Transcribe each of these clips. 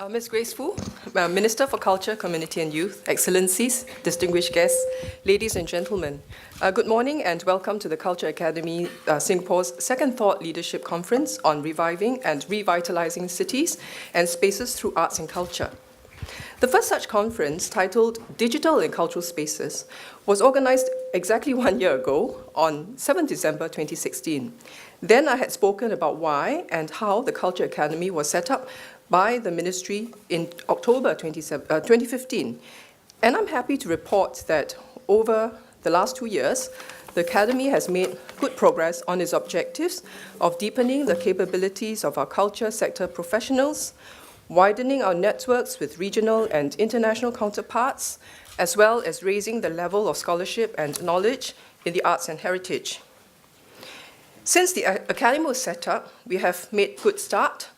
Ms. Grace Fu, Minister for Culture, Community and Youth, Excellencies, distinguished guests, ladies and gentlemen. Good morning and welcome to the Culture Academy Singapore's Second Thought Leadership Conference on Reviving and Revitalizing Cities and Spaces Through Arts and Culture. The first such conference, titled Digital and Cultural Spaces, was organized exactly 1 year ago on 7 December 2016. Then I had spoken about why and how the Culture Academy was set up by the Ministry in October 2015. And I'm happy to report that over the last 2 years, the Academy has made good progress on its objectives of deepening the capabilities of our culture sector professionals, widening our networks with regional and international counterparts, as well as raising the level of scholarship and knowledge in the arts and heritage. Since the Academy was set up, we have made good start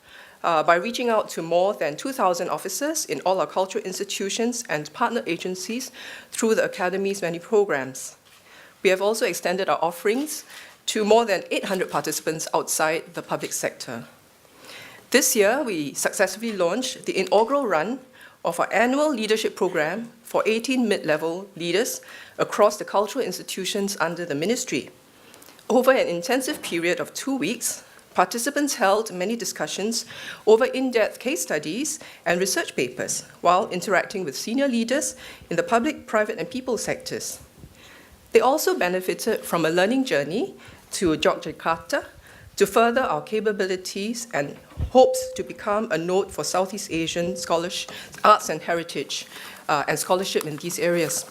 by reaching out to more than 2,000 officers in all our cultural institutions and partner agencies through the Academy's many programs. We have also extended our offerings to more than 800 participants outside the public sector. This year, we successfully launched the inaugural run of our annual leadership program for 18 mid-level leaders across the cultural institutions under the ministry. Over an intensive period of 2 weeks, participants held many discussions over in-depth case studies and research papers while interacting with senior leaders in the public, private, and people sectors. They also benefited from a learning journey to Georgetown to further our capabilities and hopes to become a node for Southeast Asian scholarship, arts and heritage, and scholarship in these areas.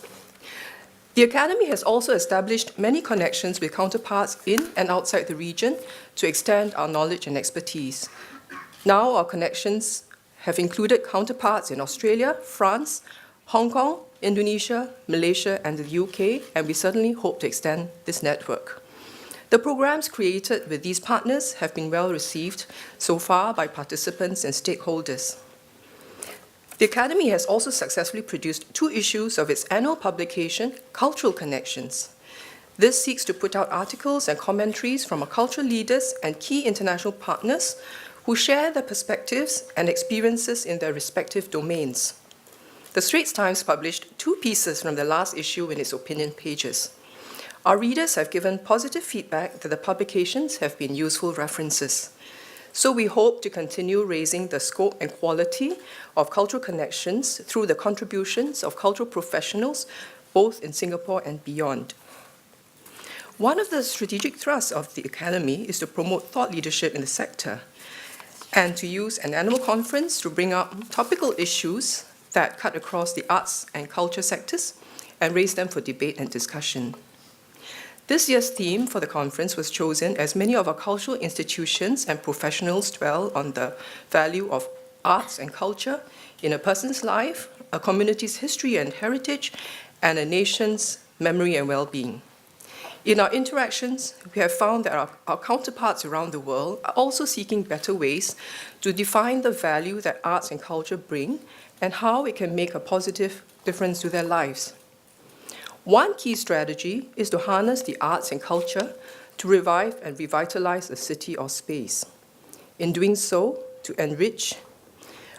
The Academy has also established many connections with counterparts in and outside the region to extend our knowledge and expertise. Now our connections have included counterparts in Australia, France, Hong Kong, Indonesia, Malaysia, and the UK, and we certainly hope to extend this network. The programs created with these partners have been well received so far by participants and stakeholders. The Academy has also successfully produced 2 issues of its annual publication, Cultural Connections. This seeks to put out articles and commentaries from our cultural leaders and key international partners who share their perspectives and experiences in their respective domains. The Straits Times published 2 pieces from the last issue in its opinion pages. Our readers have given positive feedback that the publications have been useful references. So we hope to continue raising the scope and quality of cultural connections through the contributions of cultural professionals, both in Singapore and beyond. One of the strategic thrusts of the Academy is to promote thought leadership in the sector and to use an annual conference to bring up topical issues that cut across the arts and culture sectors and raise them for debate and discussion. This year's theme for the conference was chosen as many of our cultural institutions and professionals dwell on the value of arts and culture in a person's life, a community's history and heritage, and a nation's memory and well-being. In our interactions, we have found that our counterparts around the world are also seeking better ways to define the value that arts and culture bring and how it can make a positive difference to their lives. One key strategy is to harness the arts and culture to revive and revitalize a city or space. In doing so, to enrich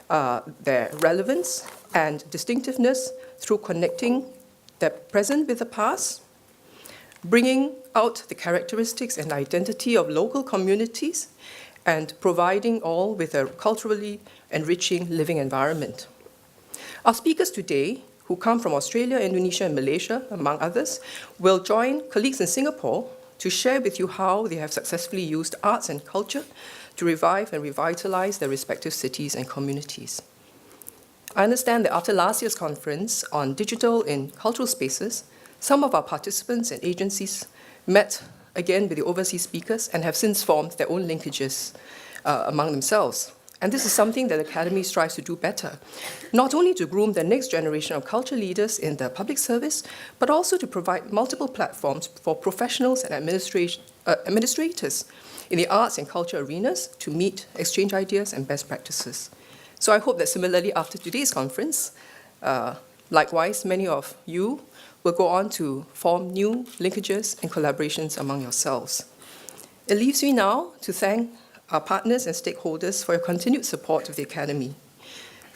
their relevance and distinctiveness through connecting the present with the past, bringing out the characteristics and identity of local communities, and providing all with a culturally enriching living environment. Our speakers today, who come from Australia, Indonesia, and Malaysia, among others, will join colleagues in Singapore to share with you how they have successfully used arts and culture to revive and revitalize their respective cities and communities. I understand that after last year's conference on digital in cultural spaces, some of our participants and agencies met again with the overseas speakers and have since formed their own linkages among themselves. And this is something that the Academy strives to do better, not only to groom the next generation of culture leaders in the public service, but also to provide multiple platforms for professionals and administrators in the arts and culture arenas to meet, exchange ideas and best practices. So I hope that similarly after today's conference, likewise, many of you will go on to form new linkages and collaborations among yourselves. It leaves me now to thank our partners and stakeholders for your continued support of the Academy.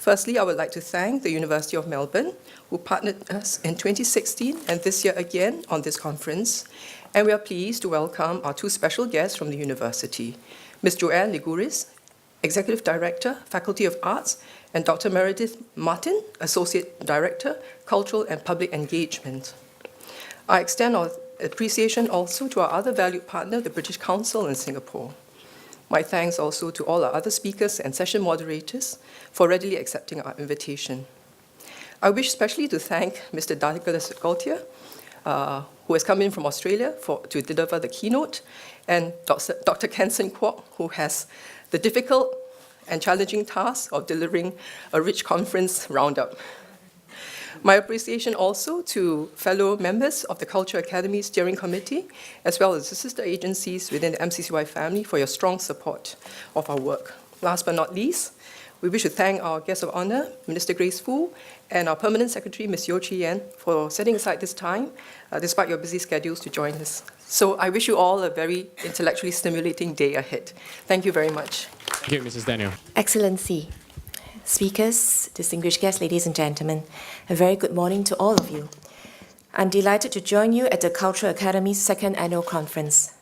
Firstly, I would like to thank the University of Melbourne, who partnered us in 2016 and this year again on this conference. And we are pleased to welcome our two special guests from the university, Ms. Joanne Liguris, Executive Director, Faculty of Arts, and Dr. Meredith Martin, Associate Director, Cultural and Public Engagement. I extend our appreciation also to our other valued partner, the British Council in Singapore. My thanks also to all our other speakers and session moderators for readily accepting our invitation. I wish especially to thank Mr. Douglas Gautier, who has come in from Australia to deliver the keynote, and Dr. Kenson Kwok, who has the difficult and challenging task of delivering a rich conference roundup. My appreciation also to fellow members of the Culture Academy Steering Committee, as well as the sister agencies within the MCCY family for your strong support of our work. Last but not least, we wish to thank our guest of honor, Minister Grace Fu, and our Permanent Secretary, Ms. Yeo Chi Yan, for setting aside this time, despite your busy schedules, to join us. So I wish you all a very intellectually stimulating day ahead. Thank you very much. Thank you, Mrs. Daniel. Excellency, speakers, distinguished guests, ladies and gentlemen, a very good morning to all of you. I'm delighted to join you at the Cultural Academy's second annual conference.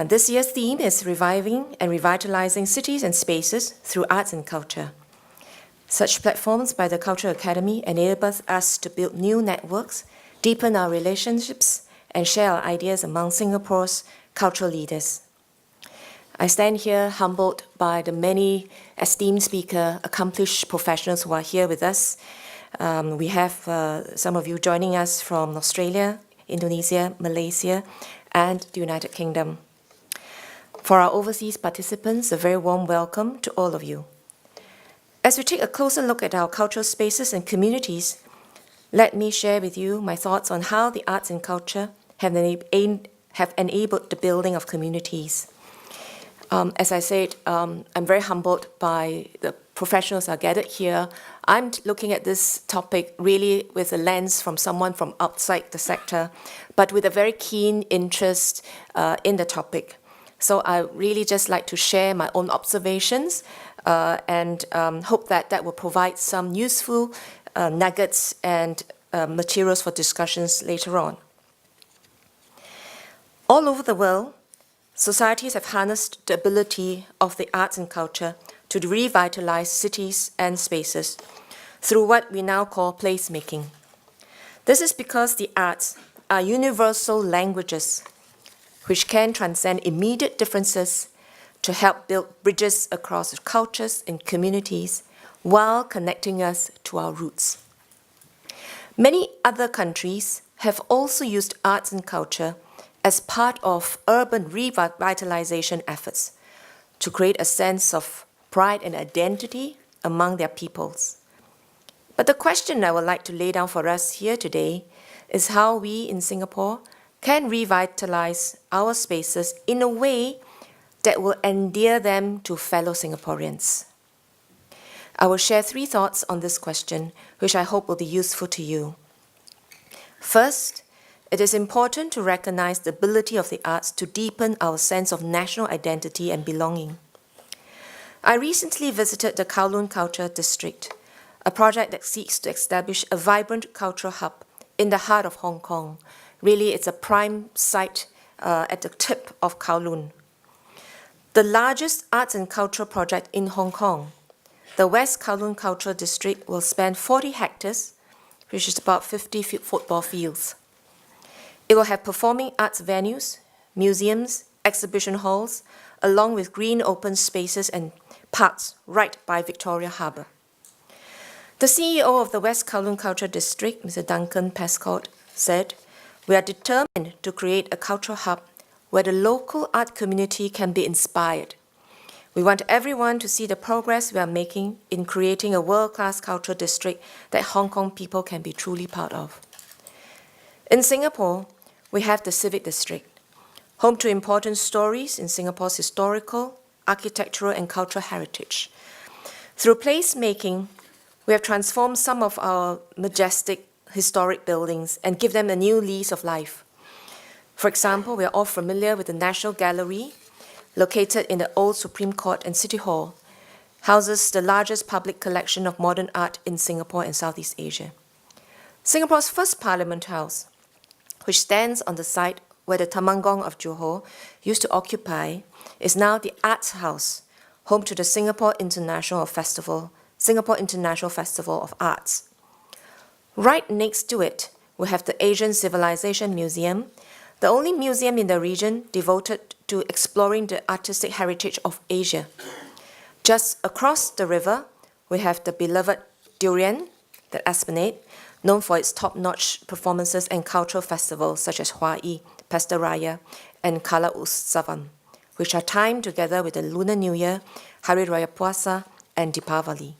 This year's theme is Reviving and Revitalizing Cities and Spaces through Arts and Culture. Such platforms by the Cultural Academy enable us to build new networks, deepen our relationships, and share our ideas among Singapore's cultural leaders. I stand here humbled by the many esteemed speakers, accomplished professionals who are here with us. We have some of you joining us from Australia, Indonesia, Malaysia, and the United Kingdom. For our overseas participants, a very warm welcome to all of you. As we take a closer look at our cultural spaces and communities, let me share with you my thoughts on how the arts and culture have enabled the building of communities. As I said, I'm very humbled by the professionals are gathered here. I'm looking at this topic really with a lens from someone from outside the sector, but with a very keen interest in the topic. So I really just like to share my own observations and hope that that will provide some useful nuggets and materials for discussions later on. All over the world, societies have harnessed the ability of the arts and culture to revitalize cities and spaces through what we now call placemaking. This is because the arts are universal languages which can transcend immediate differences to help build bridges across cultures and communities while connecting us to our roots. Many other countries have also used arts and culture as part of urban revitalization efforts to create a sense of pride and identity among their peoples. But the question I would like to lay down for us here today is how we in Singapore can revitalize our spaces in a way that will endear them to fellow Singaporeans. I will share 3 thoughts on this question, which I hope will be useful to you. First, it is important to recognize the ability of the arts to deepen our sense of national identity and belonging. I recently visited the Kowloon Culture District, a project that seeks to establish a vibrant cultural hub in the heart of Hong Kong. Really, it's a prime site at the tip of Kowloon. The largest arts and cultural project in Hong Kong, the West Kowloon Cultural District, will span 40 hectares, which is about 50 football fields. It will have performing arts venues, museums, exhibition halls, along with green open spaces and parks right by Victoria Harbour. The CEO of the West Kowloon Culture District, Mr. Duncan Pescott, said, "We are determined to create a cultural hub where the local art community can be inspired. We want everyone to see the progress we are making in creating a world-class cultural district that Hong Kong people can be truly proud of." In Singapore, we have the Civic District, home to important stories in Singapore's historical, architectural, and cultural heritage. Through placemaking, we have transformed some of our majestic historic buildings and give them a new lease of life. For example, we are all familiar with the National Gallery, located in the old Supreme Court and City Hall, houses the largest public collection of modern art in Singapore and Southeast Asia. Singapore's first Parliament House, which stands on the site where the Temangong of Johor used to occupy, is now the Arts House, home to the Singapore International Festival of Arts. Right next to it, we have the Asian Civilization Museum, the only museum in the region devoted to exploring the artistic heritage of Asia. Just across the river, we have the beloved Durian, the Esplanade, known for its top-notch performances and cultural festivals such as Hua Yi, Pesta Raya, and Kala Utsavam, which are timed together with the Lunar New Year, Hari Raya Puasa, and Deepavali.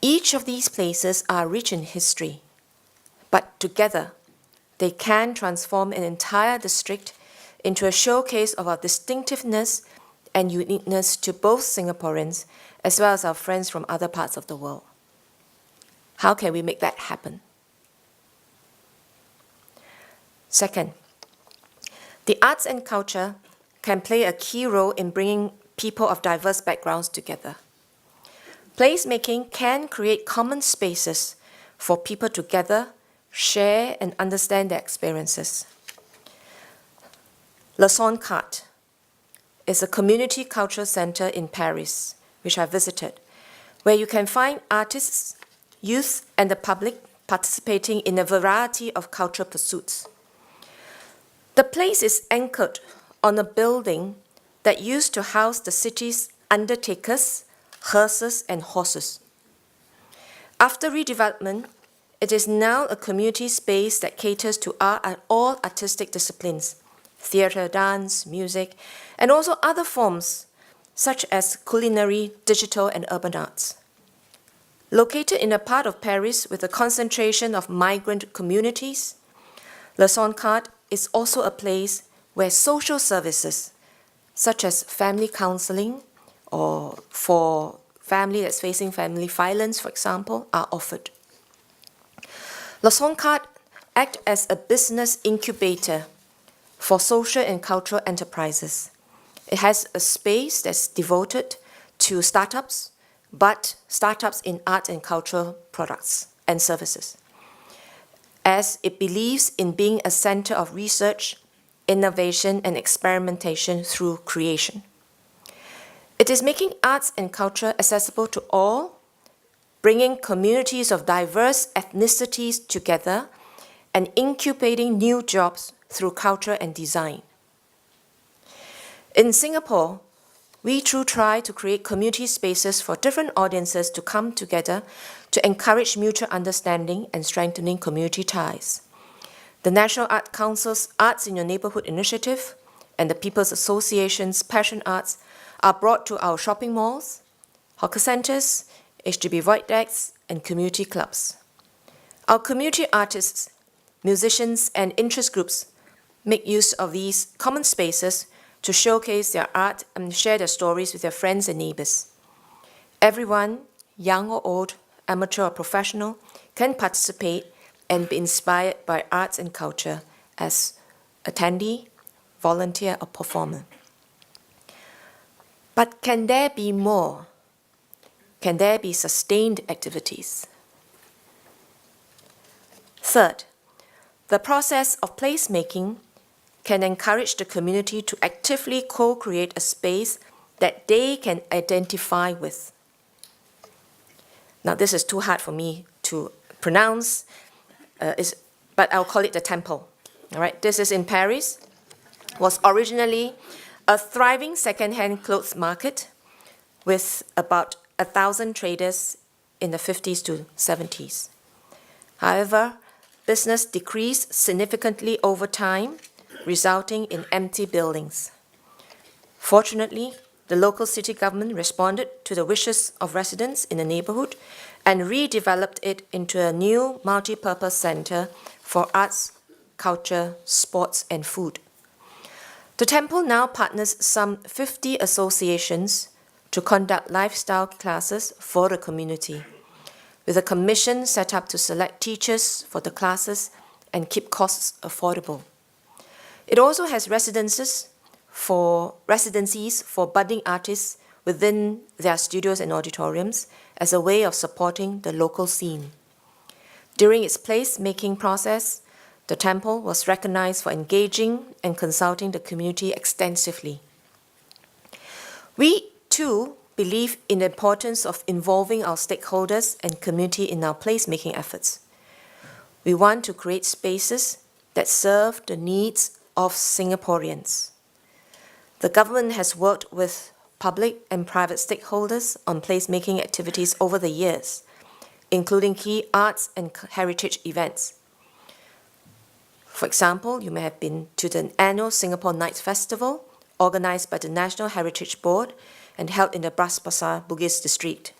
Each of these places are rich in history, but together they can transform an entire district into a showcase of our distinctiveness and uniqueness to both Singaporeans as well as our friends from other parts of the world. How can we make that happen? Second, the arts and culture can play a key role in bringing people of diverse backgrounds together. Placemaking can create common spaces for people to gather, share, and understand their experiences. Le Son Carte is a community cultural center in Paris, which I visited, where you can find artists, youth, and the public participating in a variety of cultural pursuits. The place is anchored on a building that used to house the city's undertakers, hearses, and horses. After redevelopment, it is now a community space that caters to all artistic disciplines, theatre, dance, music, and also other forms such as culinary, digital, and urban arts. Located in a part of Paris with a concentration of migrant communities, Le Son Carte is also a place where social services, such as family counseling or for family that's facing family violence, for example, are offered. Le Son Carte acts as a business incubator for social and cultural enterprises. It has a space that's devoted to startups, but startups in art and cultural products and services, as it believes in being a center of research, innovation, and experimentation through creation. It is making arts and culture accessible to all, bringing communities of diverse ethnicities together, and incubating new jobs through culture and design. In Singapore, we too try to create community spaces for different audiences to come together to encourage mutual understanding and strengthening community ties. The National Art Council's Arts in Your Neighbourhood initiative and the People's Association's Passion Arts are brought to our shopping malls, hawker centres, HDB void decks, and community clubs. Our community artists, musicians, and interest groups make use of these common spaces to showcase their art and share their stories with their friends and neighbours. Everyone, young or old, amateur or professional, can participate and be inspired by arts and culture as attendee, volunteer, or performer. But can there be more? Can there be sustained activities? Third, the process of placemaking can encourage the community to actively co-create a space that they can identify with. Now, this is too hard for me to pronounce, but I'll call it the temple. All right, this is in Paris. Was originally a thriving second-hand clothes market with about 1,000 traders in the 50s to 70s. However, business decreased significantly over time, resulting in empty buildings. Fortunately, the local city government responded to the wishes of residents in the neighborhood and redeveloped it into a new multi-purpose center for arts, culture, sports, and food. The temple now partners some 50 associations to conduct lifestyle classes for the community, with a commission set up to select teachers for the classes and keep costs affordable. It also has residencies for budding artists within their studios and auditoriums as a way of supporting the local scene. During its place-making process, the temple was recognized for engaging and consulting the community extensively. We, too, believe in the importance of involving our stakeholders and community in our placemaking efforts. We want to create spaces that serve the needs of Singaporeans. The government has worked with public and private stakeholders on placemaking activities over the years, including key arts and heritage events. For example, you may have been to the annual Singapore Nights Festival, organized by the National Heritage Board and held in the Bras Basah Bugis district.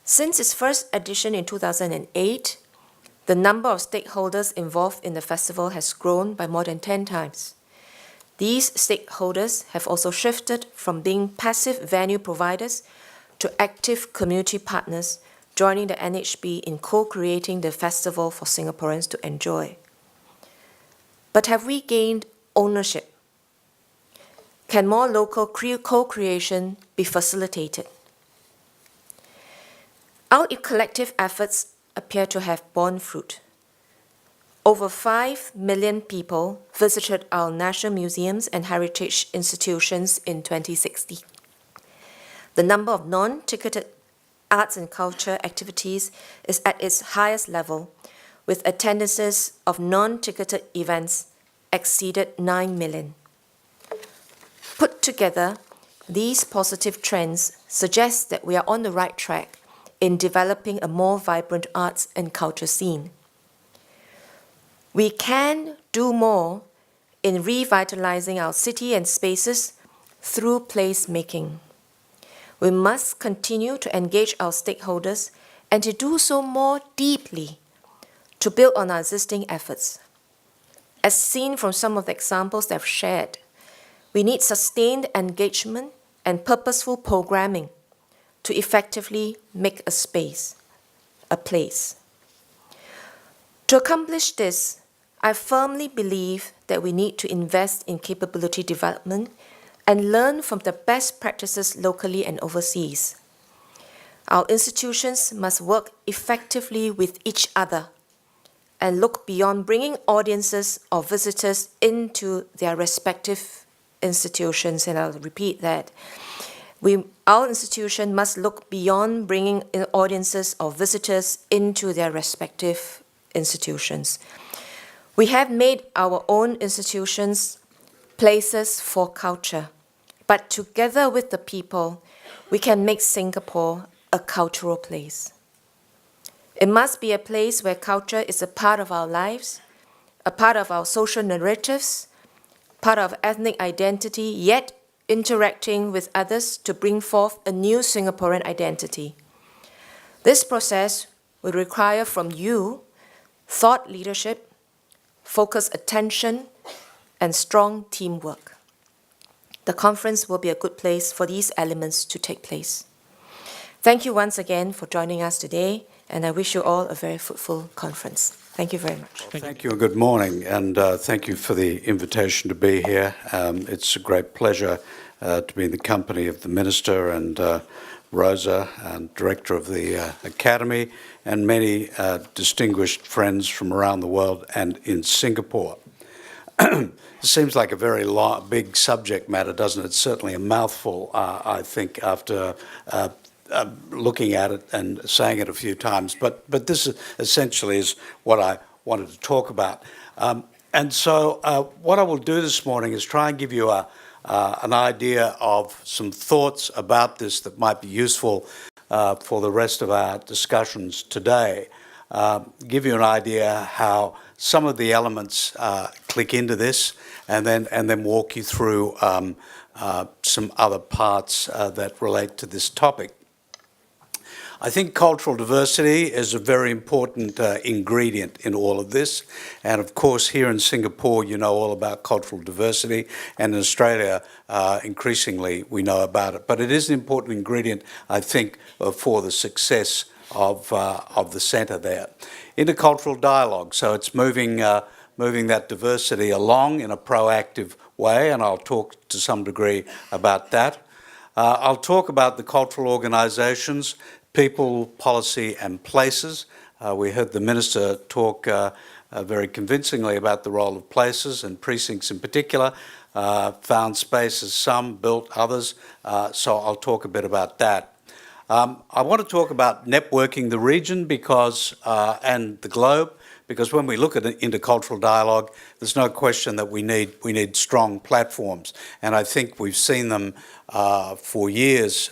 Since its first edition in 2008, the number of stakeholders involved in the festival has grown by more than 10 times. These stakeholders have also shifted from being passive venue providers to active community partners, joining the NHB in co-creating the festival for Singaporeans to enjoy. But have we gained ownership? Can more local co-creation be facilitated? Our collective efforts appear to have borne fruit. Over 5 million people visited our national museums and heritage institutions in 2016. The number of non-ticketed arts and culture activities is at its highest level, with attendances of non-ticketed events exceeded 9 million. Put together, these positive trends suggest that we are on the right track in developing a more vibrant arts and culture scene. We can do more in revitalizing our city and spaces through placemaking. We must continue to engage our stakeholders and to do so more deeply to build on our existing efforts. As seen from some of the examples that I've shared, we need sustained engagement and purposeful programming to effectively make a space, a place. To accomplish this, I firmly believe that we need to invest in capability development and learn from the best practices locally and overseas. Our institutions must work effectively with each other and look beyond bringing audiences or visitors into their respective institutions, and I'll repeat that. Our institution must look beyond bringing in audiences or visitors into their respective institutions. We have made our own institutions places for culture, but together with the people, we can make Singapore a cultural place. It must be a place where culture is a part of our lives, a part of our social narratives, part of ethnic identity, yet interacting with others to bring forth a new Singaporean identity. This process will require from you thought leadership, focused attention, and strong teamwork. The conference will be a good place for these elements to take place. Thank you once again for joining us today, and I wish you all a very fruitful conference. Thank you very much. Thank you and good morning, and thank you for the invitation to be here. It's a great pleasure to be in the company of the Minister and Rosa, and Director of the Academy, and many distinguished friends from around the world and in Singapore. It seems like a very big subject matter, doesn't it? It's certainly a mouthful, I think, after looking at it and saying it a few times. But this essentially is what I wanted to talk about. And so what I will do this morning is try and give you an idea of some thoughts about this that might be useful for the rest of our discussions today. Give you an idea how some of the elements click into this, and then walk you through some other parts that relate to this topic. I think cultural diversity is a very important ingredient in all of this. And of course, here in Singapore, you know all about cultural diversity, and in Australia, increasingly, we know about it. But it is an important ingredient, I think, for the success of the centre there. Intercultural dialogue, so it's moving that diversity along in a proactive way, and I'll talk to some degree about that. I'll talk about the cultural organisations, people, policy and places. We heard the Minister talk very convincingly about the role of places and precincts in particular. Found spaces, some, built others, so I'll talk a bit about that. I want to talk about networking the region because, and the globe, because when we look at intercultural dialogue, there's no question that we need strong platforms. And I think we've seen them for years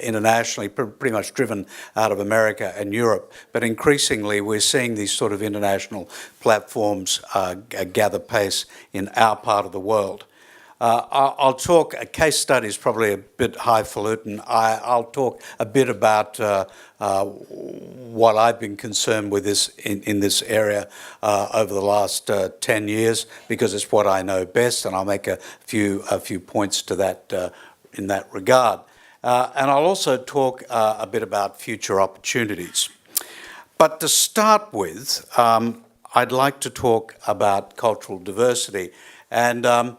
internationally, pretty much driven out of America and Europe. But increasingly, we're seeing these sort of international platforms gather pace in our part of the world. I'll talk, a case study is probably a bit highfalutin. I'll talk a bit about what I've been concerned with in this area over the last 10 years, because it's what I know best, and I'll make a few points to that in that regard. And I'll also talk a bit about future opportunities. But to start with, I'd like to talk about cultural diversity. And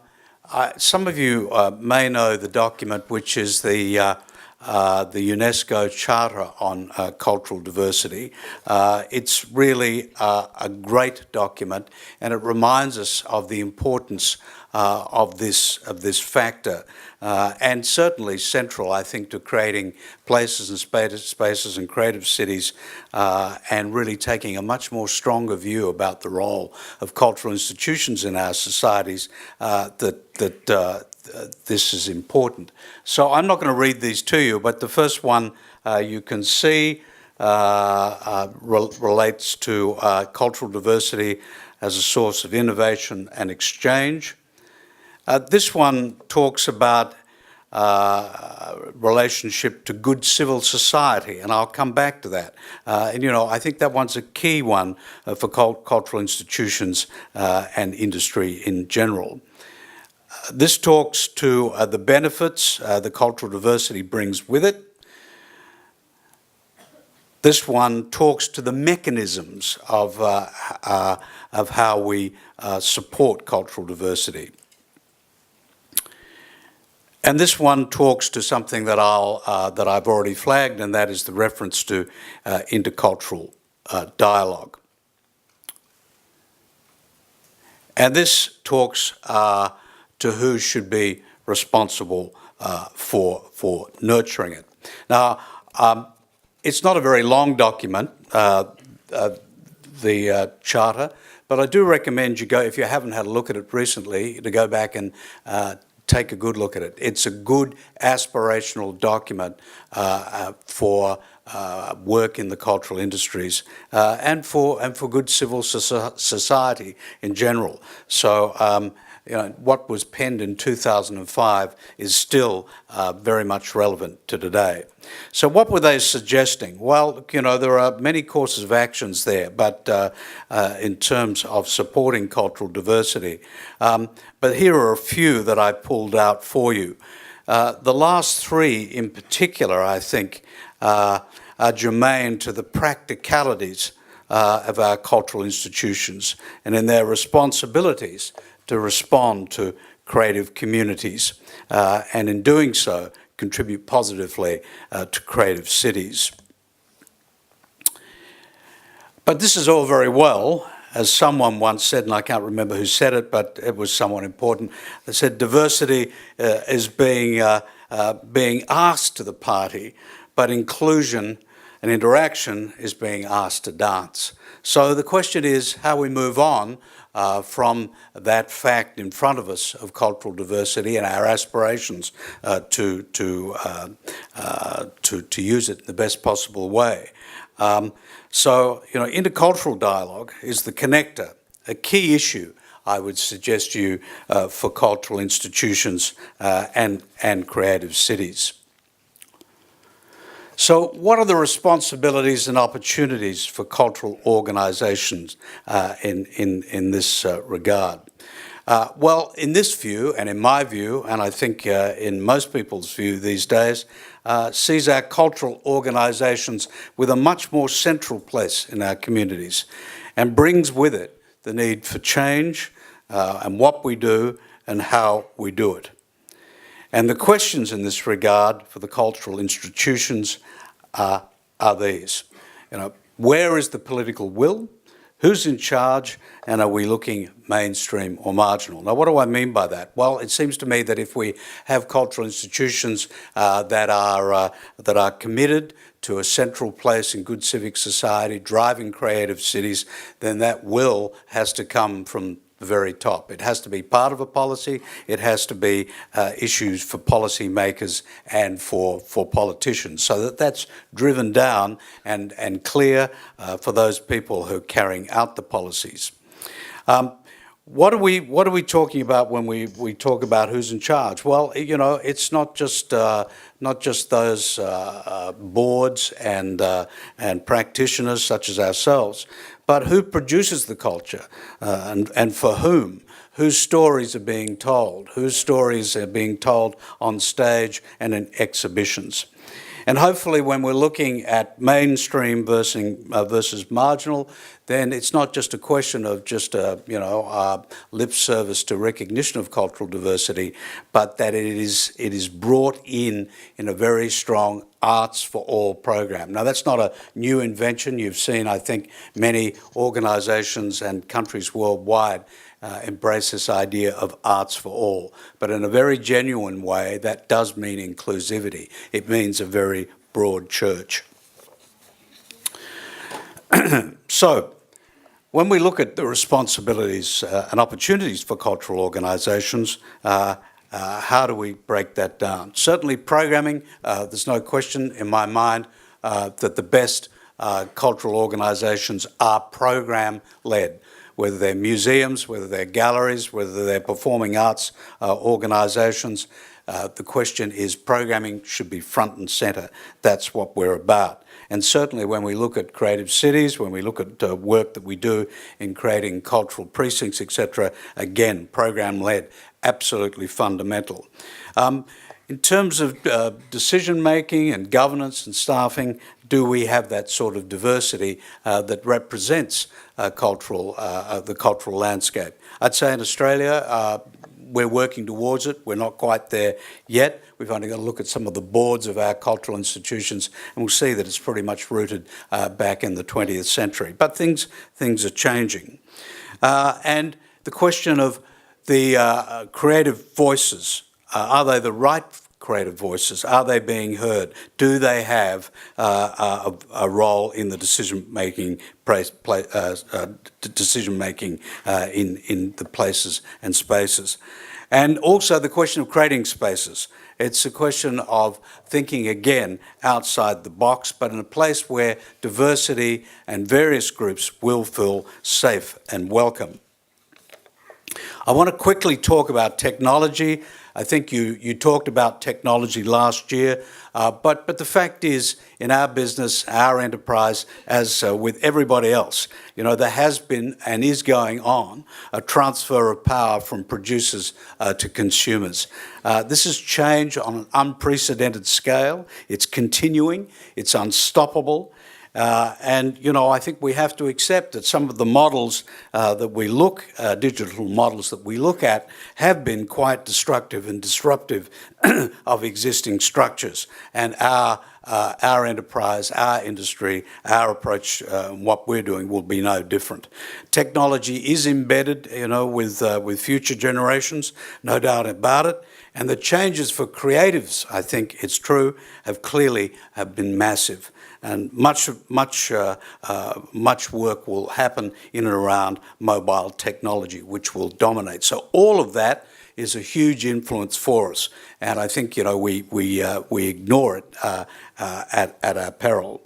some of you may know the document, which is the UNESCO Charter on Cultural Diversity. It's really a great document, and it reminds us of the importance of this factor, and certainly central, I think, to creating places and spaces and creative cities, and really taking a much more stronger view about the role of cultural institutions in our societies, that this is important. So I'm not going to read these to you, but the first one you can see relates to cultural diversity as a source of innovation and exchange. This one talks about relationship to good civil society, and I'll come back to that. And you know, I think that one's a key one for cultural institutions and industry in general. This talks to the benefits the cultural diversity brings with it. This one talks to the mechanisms of how we support cultural diversity. And this one talks to something that I've already flagged, and that is the reference to intercultural dialogue. And this talks to who should be responsible for nurturing it. Now, it's not a very long document, the Charter, but I do recommend you go, if you haven't had a look at it recently, to go back and take a good look at it. It's a good aspirational document for work in the cultural industries and for good civil society in general. So you know, what was penned in 2005 is still very much relevant to today. So what were they suggesting? Well, you know, there are many courses of actions there, but in terms of supporting cultural diversity. But here are a few that I pulled out for you. The last three in particular, I think, are germane to the practicalities of our cultural institutions and in their responsibilities to respond to creative communities, and in doing so, contribute positively to creative cities. But this is all very well, as someone once said, and I can't remember who said it, but it was someone important. They said diversity is being asked to the party, but inclusion and interaction is being asked to dance. So the question is how we move on from that fact in front of us of cultural diversity and our aspirations to use it in the best possible way. So, you know, intercultural dialogue is the connector, a key issue, I would suggest to you, for cultural institutions and creative cities. So what are the responsibilities and opportunities for cultural organisations in this regard? Well, in this view, and in my view, and I think in most people's view these days, sees our cultural organisations with a much more central place in our communities, and brings with it the need for change and what we do and how we do it. And the questions in this regard for the cultural institutions are these. Where is the political will? Who's in charge? And are we looking mainstream or marginal? Now, what do I mean by that? Well, it seems to me that if we have cultural institutions that are committed to a central place in good civic society, driving creative cities, then that will has to come from the very top. It has to be part of a policy. It has to be issues for policy makers and for politicians, so that that's driven down and clear for those people who are carrying out the policies. What are we talking about when we talk about who's in charge? Well, it's not just those boards and practitioners such as ourselves, but who produces the culture and for whom? Whose stories are being told? Whose stories are being told on stage and in exhibitions? And hopefully when we're looking at mainstream versus marginal, then it's not just a question of just lip service to recognition of cultural diversity, but that it is brought in a very strong Arts for All program. Now, that's not a new invention. You've seen, I think, many organisations and countries worldwide embrace this idea of arts for all. But in a very genuine way, that does mean inclusivity. It means a very broad church. So, when we look at the responsibilities and opportunities for cultural organisations, how do we break that down? Certainly programming, there's no question in my mind that the best cultural organisations are program-led. Whether they're museums, whether they're galleries, whether they're performing arts organisations, the question is programming should be front and centre. That's what we're about. And certainly when we look at creative cities, when we look at work that we do in creating cultural precincts, etc., again, program-led, absolutely fundamental. In terms of decision-making and governance and staffing, do we have that sort of diversity that represents the cultural landscape? I'd say in Australia, we're working towards it. We're not quite there yet. We've only got to look at some of the boards of our cultural institutions, and we'll see that it's pretty much rooted back in the 20th century. But things are changing. And the question of the creative voices, are they the right creative voices? Are they being heard? Do they have a role in the decision-making in the places and spaces? And also the question of creating spaces. It's a question of thinking again outside the box, but in a place where diversity and various groups will feel safe and welcome. I want to quickly talk about technology. I think you talked about technology last year, but the fact is, in our business, our enterprise, as with everybody else, there has been and is going on a transfer of power from producers to consumers. This is change on an unprecedented scale. It's continuing. It's unstoppable. And I think we have to accept that some of the models that we digital models that we look at, have been quite destructive and disruptive of existing structures. And our enterprise, our industry, our approach, what we're doing will be no different. Technology is embedded, with future generations, no doubt about it. And the changes for creatives, I think it's true, have been massive. And much work will happen in and around mobile technology, which will dominate. So all of that is a huge influence for us, and I think we ignore it at our peril.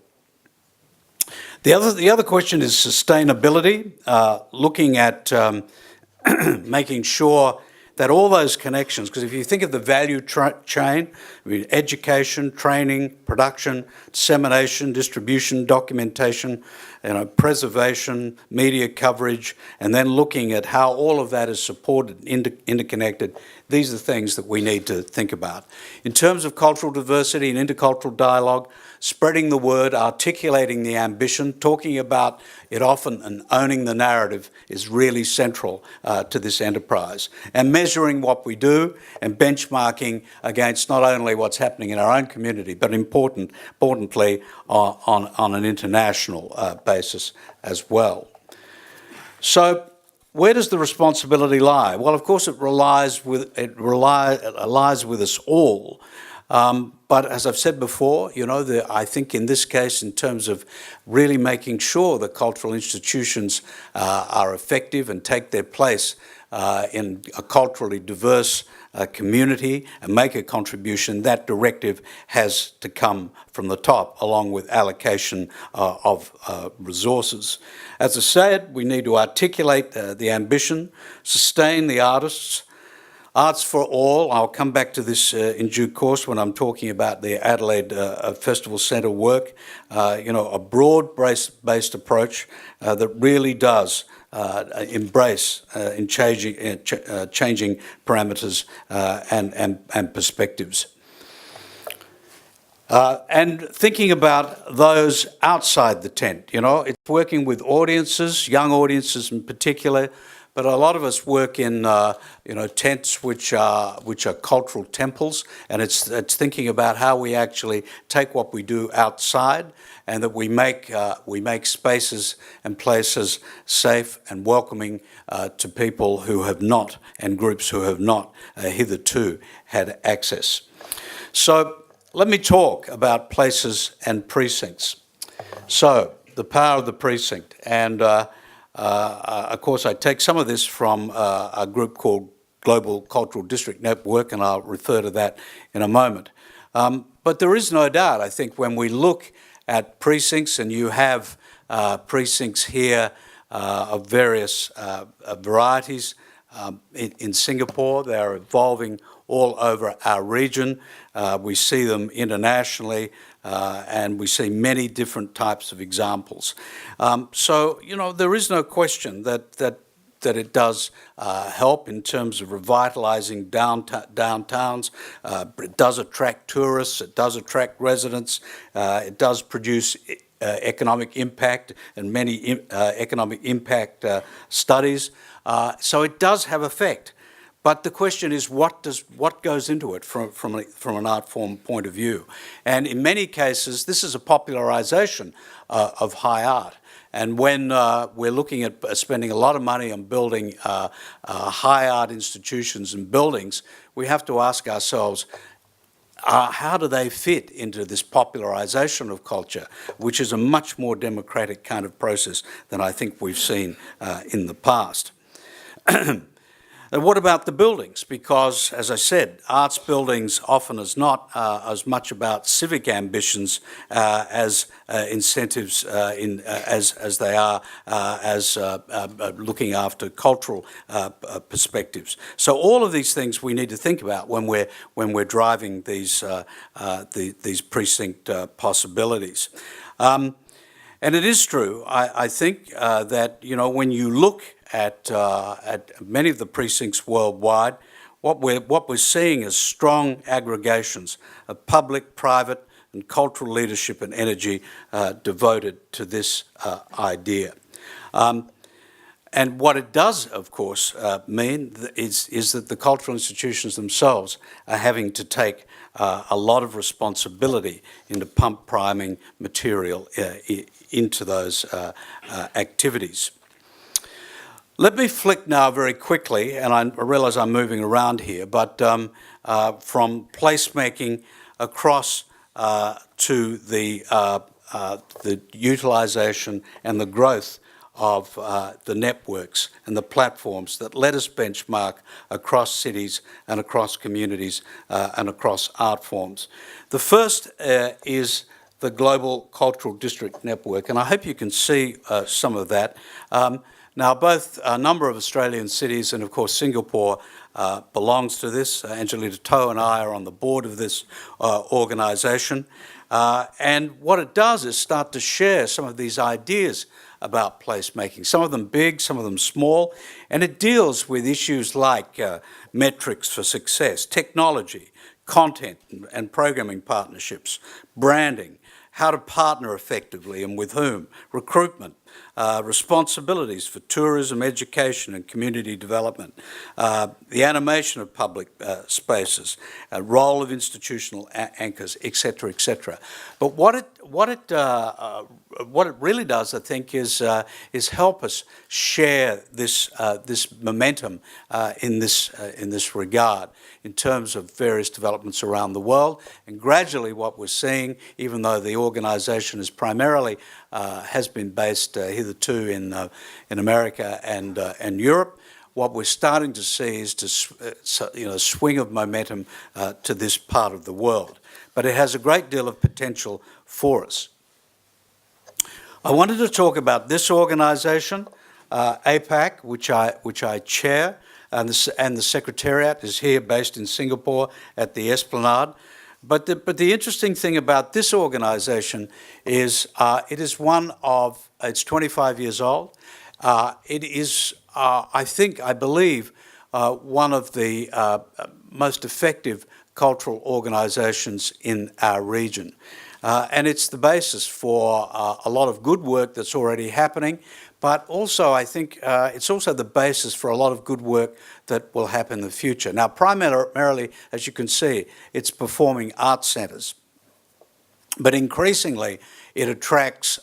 The other question is sustainability, looking at making sure that all those connections, because if you think of the value chain, education, training, production, dissemination, distribution, documentation, preservation, media coverage, and then looking at how all of that is supported, interconnected, these are the things that we need to think about. In terms of cultural diversity and intercultural dialogue, spreading the word, articulating the ambition, talking about it often and owning the narrative is really central to this enterprise. And measuring what we do and benchmarking against not only what's happening in our own community, but importantly on an international basis as well. So where does the responsibility lie? Well, of course, it lies with us all. But as I've said before, I think in this case, in terms of really making sure that cultural institutions are effective and take their place in a culturally diverse community and make a contribution, that directive has to come from the top, along with allocation of resources. As I said, we need to articulate the ambition, sustain the artists. Arts for all, I'll come back to this in due course when I'm talking about the Adelaide Festival Centre work, a broad-based approach that really does embrace in changing parameters and perspectives. And thinking about those outside the tent, it's working with audiences, young audiences in particular, but a lot of us work in, tents which are cultural temples, and it's thinking about how we actually take what we do outside, and that we make spaces and places safe and welcoming to people who have not, and groups who have not hitherto had access. So let me talk about places and precincts. So the power of the precinct, and of course, I take some of this from a group called Global Cultural District Network, and I'll refer to that in a moment. But there is no doubt, I think, when we look at precincts, and you have precincts here of various varieties. In Singapore, they're evolving all over our region. We see them internationally, and we see many different types of examples. So, there is no question that it does help in terms of revitalising downtowns. It does attract tourists, it does attract residents, it does produce economic impact and many economic impact studies. So it does have effect. But the question is, what goes into it from an art form point of view? And in many cases, this is a popularisation of high art. And when we're looking at spending a lot of money on building high art institutions and buildings, we have to ask ourselves, how do they fit into this popularisation of culture, which is a much more democratic kind of process than I think we've seen in the past? And what about the buildings? Because, as I said, arts buildings often is not as much about civic ambitions as incentives as they are as looking after cultural perspectives. So all of these things we need to think about when we're driving these precinct possibilities. And it is true, I think, that when you look at many of the precincts worldwide, what we're seeing is strong aggregations of public, private, and cultural leadership and energy devoted to this idea. And what it does, of course, mean is that the cultural institutions themselves are having to take a lot of responsibility into pump priming material into those activities. Let me flick now very quickly, and I realise I'm moving around here, but from placemaking across to the utilisation and the growth of the networks and the platforms that let us benchmark across cities and across communities and across art forms. The first is the Global Cultural District Network, and I hope you can see some of that. Now, both a number of Australian cities and, of course, Singapore belongs to this. Angelita Toe and I are on the board of this organisation. And what it does is start to share some of these ideas about placemaking, some of them big, some of them small, and it deals with issues like metrics for success, technology, content and programming partnerships, branding, how to partner effectively and with whom, recruitment, responsibilities for tourism, education and community development, the animation of public spaces, role of institutional anchors, etc., etc. But what it really does, I think, is help us share this momentum in this regard in terms of various developments around the world. And gradually, what we're seeing, even though the organisation is primarily has been based hitherto in America and Europe, what we're starting to see is a swing of momentum to this part of the world. But it has a great deal of potential for us. I wanted to talk about this organisation, APAC, which I chair, and the Secretariat is here based in Singapore at the Esplanade. But the interesting thing about this organisation is it is it's 25 years old. It is, I believe, one of the most effective cultural organisations in our region. And it's the basis for a lot of good work that's already happening, but also I think it's also the basis for a lot of good work that will happen in the future. Now, primarily, as you can see, it's performing arts centres, but increasingly it attracts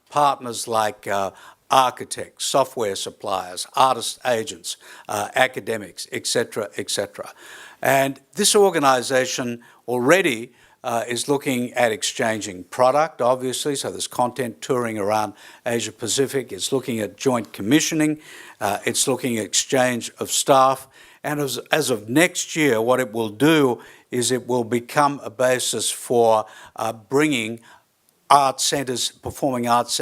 partners like architects, software suppliers, artist agents, academics, etc., etc. And this organisation already is looking at exchanging product, obviously, so there's content touring around Asia Pacific. It's looking at joint commissioning. It's looking at exchange of staff. And as of next year, what it will do is it will become a basis for bringing art centres, performing arts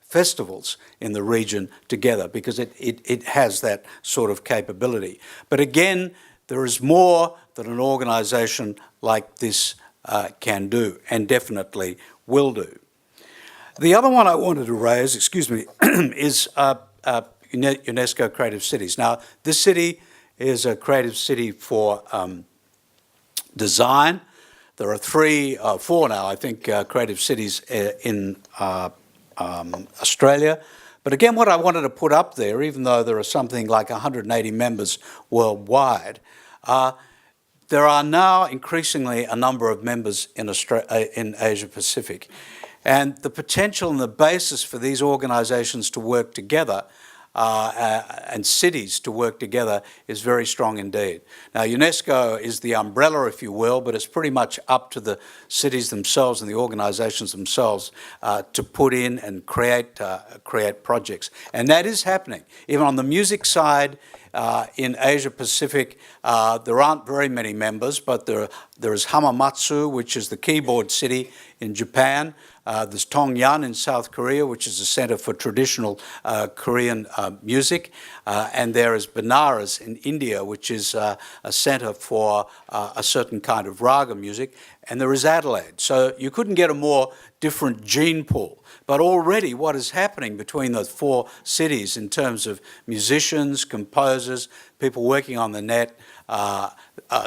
festivals in the region together, because it has that sort of capability. But again, there is more that an organisation like this can do, and definitely will do. The other one I wanted to raise, is UNESCO Creative Cities. Now, this city is a creative city for design. There are four now, I think, creative cities in Australia. But again, what I wanted to put up there, even though there are something like 180 members worldwide, there are now increasingly a number of members in Asia Pacific. And the potential and the basis for these organisations to work together and cities to work together is very strong indeed. Now, UNESCO is the umbrella, if you will, but it's pretty much up to the cities themselves and the organisations themselves to put in and create projects. And that is happening. Even on the music side, in Asia Pacific, there aren't very many members, but there is Hamamatsu, which is the keyboard city in Japan. There's Tongyan in South Korea, which is a centre for traditional Korean music. And there is Benares in India, which is a centre for a certain kind of raga music. And there is Adelaide. So you couldn't get a more different gene pool. But already what is happening between those four cities in terms of musicians, composers, people working on the net,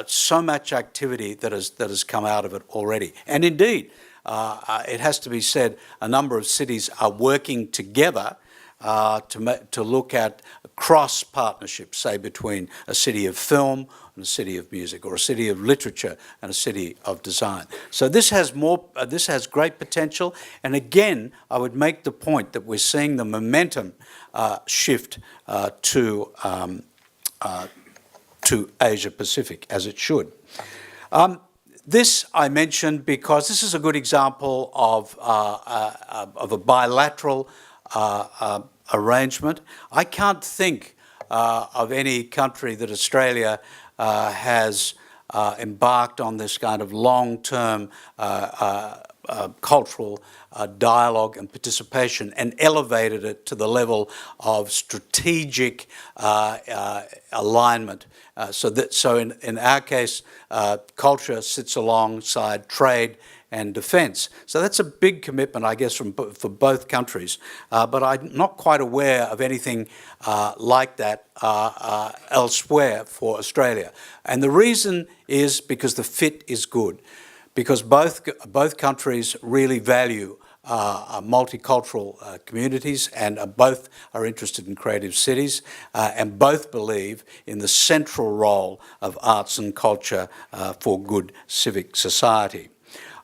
so much activity that has come out of it already. And indeed, it has to be said, a number of cities are working together to look at cross partnerships, say between a city of film and a city of music, or a city of literature and a city of design. So this has great potential. And again, I would make the point that we're seeing the momentum shift to Asia Pacific, as it should. This I mentioned because this is a good example of a bilateral arrangement. I can't think of any country that Australia has embarked on this kind of long-term cultural dialogue and participation and elevated it to the level of strategic alignment. So in our case, culture sits alongside trade and defence. So that's a big commitment, I guess, for both countries. But I'm not quite aware of anything like that elsewhere for Australia. And the reason is because the fit is good. because both countries really value multicultural communities, and both are interested in creative cities, and both believe in the central role of arts and culture for good civic society.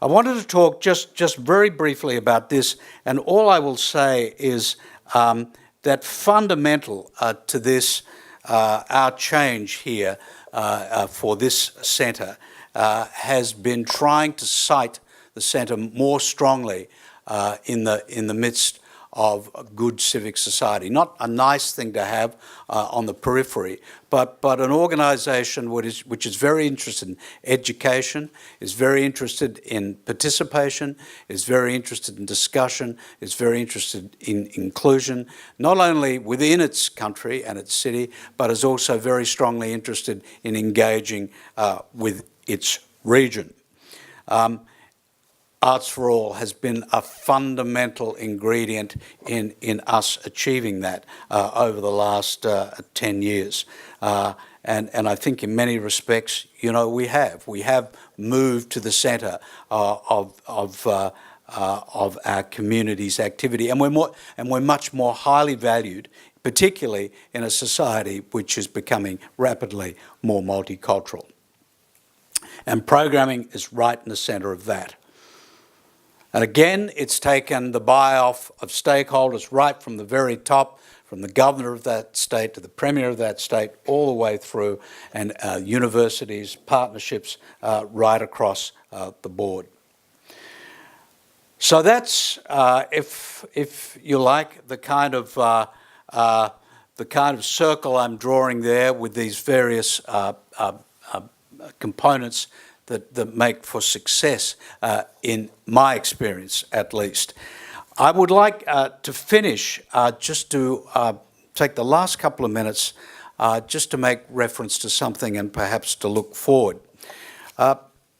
I wanted to talk just very briefly about this, and all I will say is that fundamental to this, our change here for this centre has been trying to cite the centre more strongly in the midst of a good civic society. Not a nice thing to have on the periphery, but an organisation which is very interested in education, is very interested in participation, is very interested in discussion, is very interested in inclusion, not only within its country and its city, but is also very strongly interested in engaging with its region. Arts for All has been a fundamental ingredient in us achieving that over the last 10 years. And I think in many respects, you know, we have moved to the centre of our community's activity, and we're much more highly valued, particularly in a society which is becoming rapidly more multicultural. And programming is right in the centre of that. And again, it's taken the buy-off of stakeholders right from the very top, from the governor of that state to the premier of that state, all the way through, and universities, partnerships right across the board. So that's, if you like, the kind of circle I'm drawing there with these various components that make for success, in my experience at least. I would like to finish, just to take the last couple of minutes just to make reference to something and perhaps to look forward.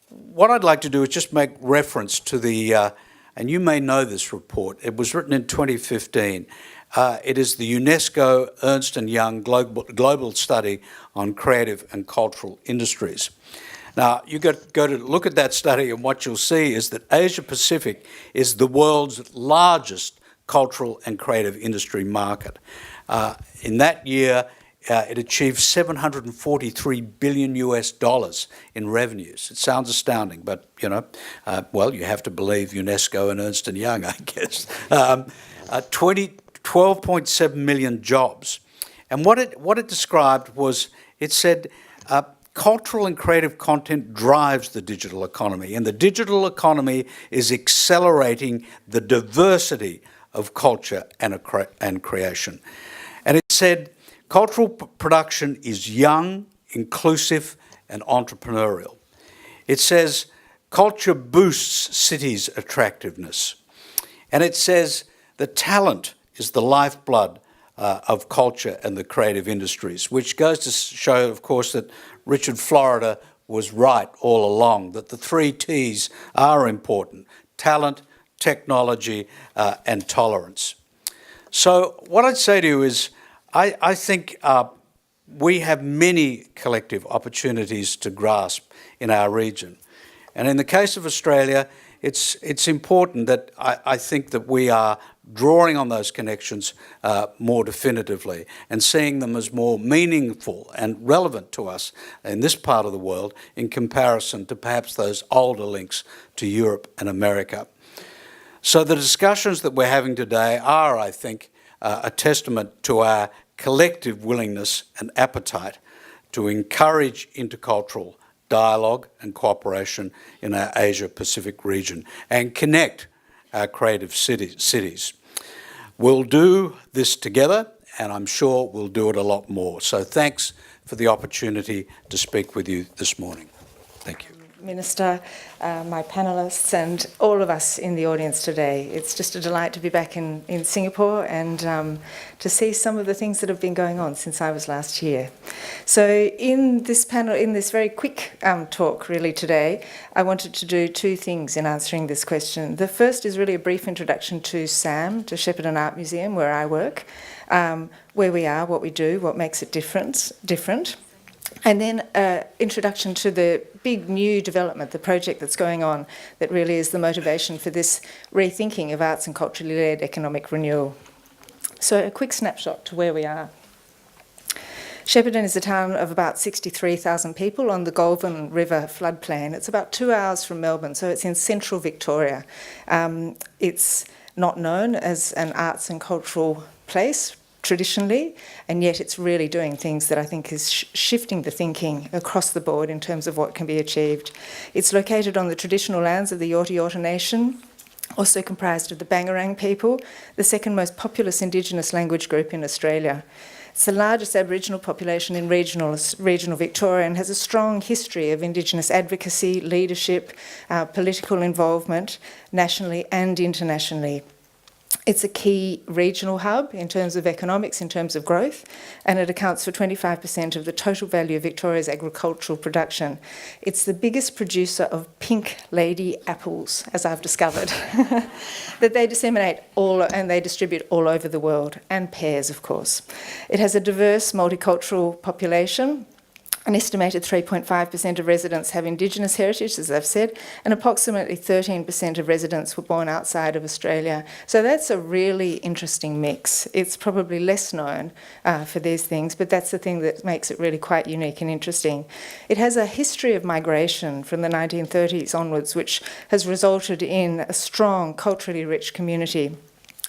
What I'd like to do is just make reference to the, and you may know this report, it was written in 2015. It is the UNESCO Ernst & Young Global Study on Creative and Cultural Industries. Now, you go to look at that study, and what you'll see is that Asia Pacific is the world's largest cultural and creative industry market. In that year, it achieved $743 billion in revenues. It sounds astounding, but you know, well, you have to believe UNESCO and Ernst & Young, I guess. 12.7 million jobs, and what it described was, it said, cultural and creative content drives the digital economy, and the digital economy is accelerating the diversity of culture and creation. And it said, cultural production is young, inclusive, and entrepreneurial. It says, culture boosts cities' attractiveness. And it says, the talent is the lifeblood of culture and the creative industries, which goes to show, of course, that Richard Florida was right all along, that the 3 T's are important: talent, technology, and tolerance. So what I'd say to you is, I think we have many collective opportunities to grasp in our region. And in the case of Australia, it's important that I think that we are drawing on those connections more definitively and seeing them as more meaningful and relevant to us in this part of the world in comparison to perhaps those older links to Europe and America. So the discussions that we're having today are, I think, a testament to our collective willingness and appetite to encourage intercultural dialogue and cooperation in our Asia-Pacific region and connect our creative cities. We'll do this together, and I'm sure we'll do it a lot more. So thanks for the opportunity to speak with you this morning. Thank you. Minister, my panellists, and all of us in the audience today. It's just a delight to be back in Singapore and to see some of the things that have been going on since I was last here. So in this panel, in this very quick talk really today, I wanted to do 2 things in answering this question. The first is really a brief introduction to SAM, to Shepparton Art Museum, where I work, where we are, what we do, what makes it different. And then an introduction to the big new development, the project that's going on, that really is the motivation for this rethinking of arts and culturally led economic renewal. So a quick snapshot to where we are. Shepparton is a town of about 63,000 people on the Goulburn River floodplain. It's about 2 hours from Melbourne, so it's in central Victoria. It's not known as an arts and cultural place traditionally, and yet it's really doing things that I think is shifting the thinking across the board in terms of what can be achieved. It's located on the traditional lands of the Gautier Nation, also comprised of the Bangarang people, the second most populous Indigenous language group in Australia. It's the largest Aboriginal population in regional Victoria and has a strong history of Indigenous advocacy, leadership, political involvement, nationally and internationally. It's a key regional hub in terms of economics, in terms of growth, and it accounts for 25% of the total value of Victoria's agricultural production. It's the biggest producer of pink lady apples, as I've discovered, that they disseminate and they distribute all over the world, and pears, of course. It has a diverse, multicultural population. An estimated 3.5% of residents have Indigenous heritage, as I've said, and approximately 13% of residents were born outside of Australia. So that's a really interesting mix. It's probably less known for these things, but that's the thing that makes it really quite unique and interesting. It has a history of migration from the 1930s onwards, which has resulted in a strong, culturally rich community.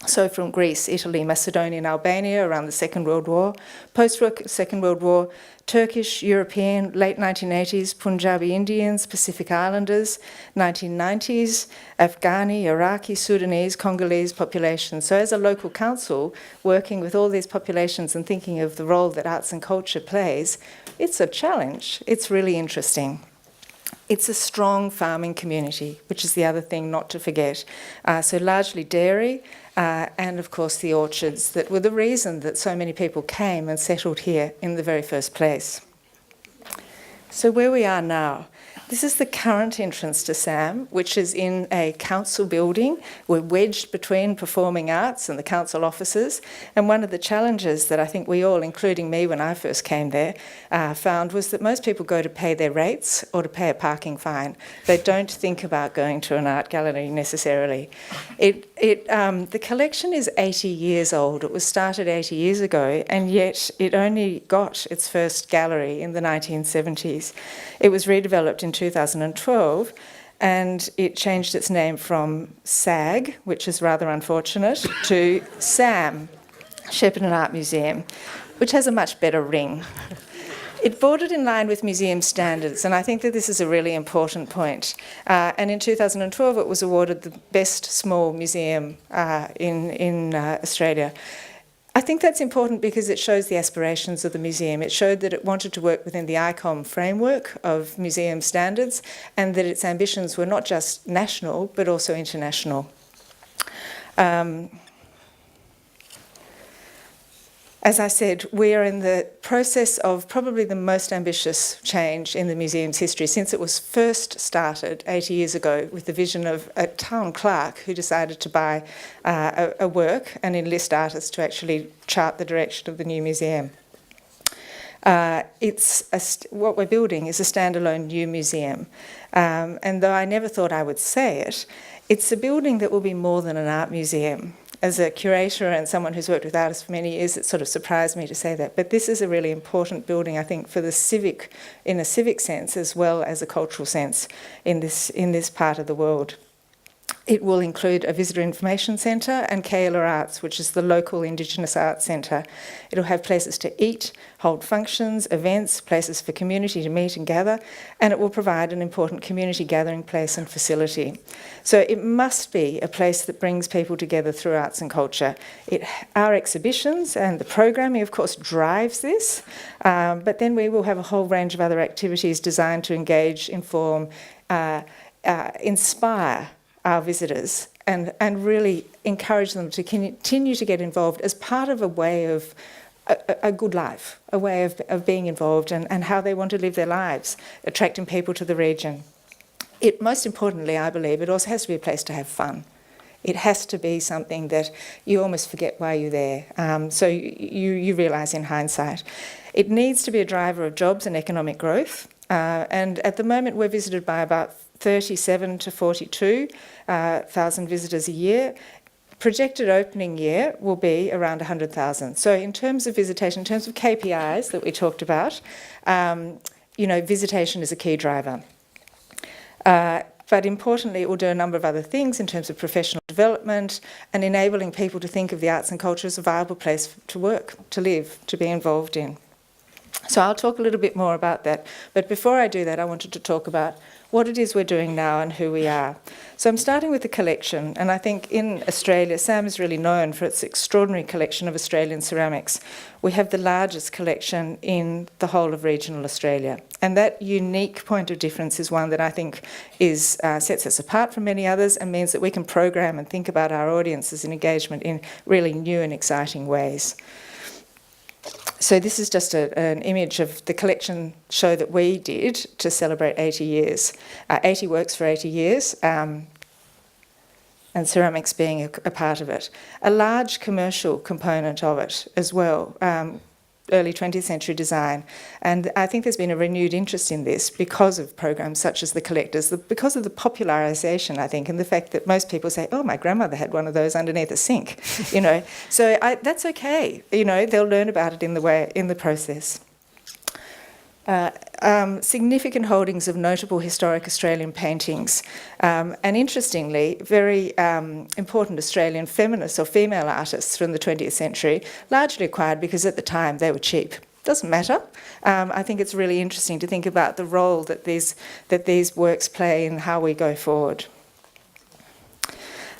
So from Greece, Italy, Macedonia and Albania around the Second World War, post-Second World War, Turkish, European, late 1980s, Punjabi Indians, Pacific Islanders, 1990s, Afghani, Iraqi, Sudanese, Congolese populations. So as a local council, working with all these populations and thinking of the role that arts and culture plays, it's a challenge. It's really interesting. It's a strong farming community, which is the other thing not to forget. So largely dairy, and of course the orchards that were the reason that so many people came and settled here in the very first place. So where we are now, this is the current entrance to SAM, which is in a council building. We're wedged between performing arts and the council offices. And one of the challenges that I think we all, including me when I first came there, found was that most people go to pay their rates or to pay a parking fine. They don't think about going to an art gallery necessarily. The collection is 80 years old. It was started 80 years ago, and yet it only got its first gallery in the 1970s. It was redeveloped in 2012, and it changed its name from SAG, which is rather unfortunate, to SAM, Shepparton Art Museum, which has a much better ring. It brought it in line with museum standards, and I think that this is a really important point. And in 2012, it was awarded the best small museum in Australia. I think that's important because it shows the aspirations of the museum. It showed that it wanted to work within the ICOM framework of museum standards and that its ambitions were not just national but also international. As I said, we are in the process of probably the most ambitious change in the museum's history since it was first started 80 years ago with the vision of a town clerk who decided to buy a work and enlist artists to actually chart the direction of the new museum. What we're building is a standalone new museum. And though I never thought I would say it, it's a building that will be more than an art museum. As a curator and someone who's worked with artists for many years, it sort of surprised me to say that. But this is a really important building, I think, for the in a civic sense as well as a cultural sense in this part of the world. It will include a visitor information centre and Keilor Arts, which is the local Indigenous arts centre. It'll have places to eat, hold functions, events, places for community to meet and gather, and it will provide an important community gathering place and facility. So it must be a place that brings people together through arts and culture. Our exhibitions and the programming, of course, drives this, but then we will have a whole range of other activities designed to engage, inform, inspire our visitors and really encourage them to continue to get involved as part of a way of a good life, a way of being involved and how they want to live their lives, attracting people to the region. Most importantly, I believe, it also has to be a place to have fun. It has to be something that you almost forget why you're there. So you realise in hindsight. It needs to be a driver of jobs and economic growth. And at the moment, we're visited by about 37 to 42,000 visitors a year. Projected opening year will be around 100,000. So in terms of visitation, in terms of KPIs that we talked about, visitation is a key driver. But importantly, it will do a number of other things in terms of professional development and enabling people to think of the arts and culture as a viable place to work, to live, to be involved in. So I'll talk a little bit more about that. But before I do that, I wanted to talk about what it is we're doing now and who we are. So I'm starting with the collection, and I think in Australia, SAM is really known for its extraordinary collection of Australian ceramics. We have the largest collection in the whole of regional Australia. And that unique point of difference is one that I think sets us apart from many others and means that we can program and think about our audiences and engagement in really new and exciting ways. So this is just an image of the collection show that we did to celebrate 80 years. 80 works for 80 years, and ceramics being a part of it. A large commercial component of it as well, early 20th century design. And I think there's been a renewed interest in this because of programs such as The Collectors, because of the popularisation, I think, and the fact that most people say, oh, my grandmother had one of those underneath a sink, So that's okay, they'll learn about it in the process. Significant holdings of notable historic Australian paintings, and interestingly, very important Australian feminists or female artists from the 20th century, largely acquired because at the time they were cheap. Doesn't matter. I think it's really interesting to think about the role that these works play in how we go forward.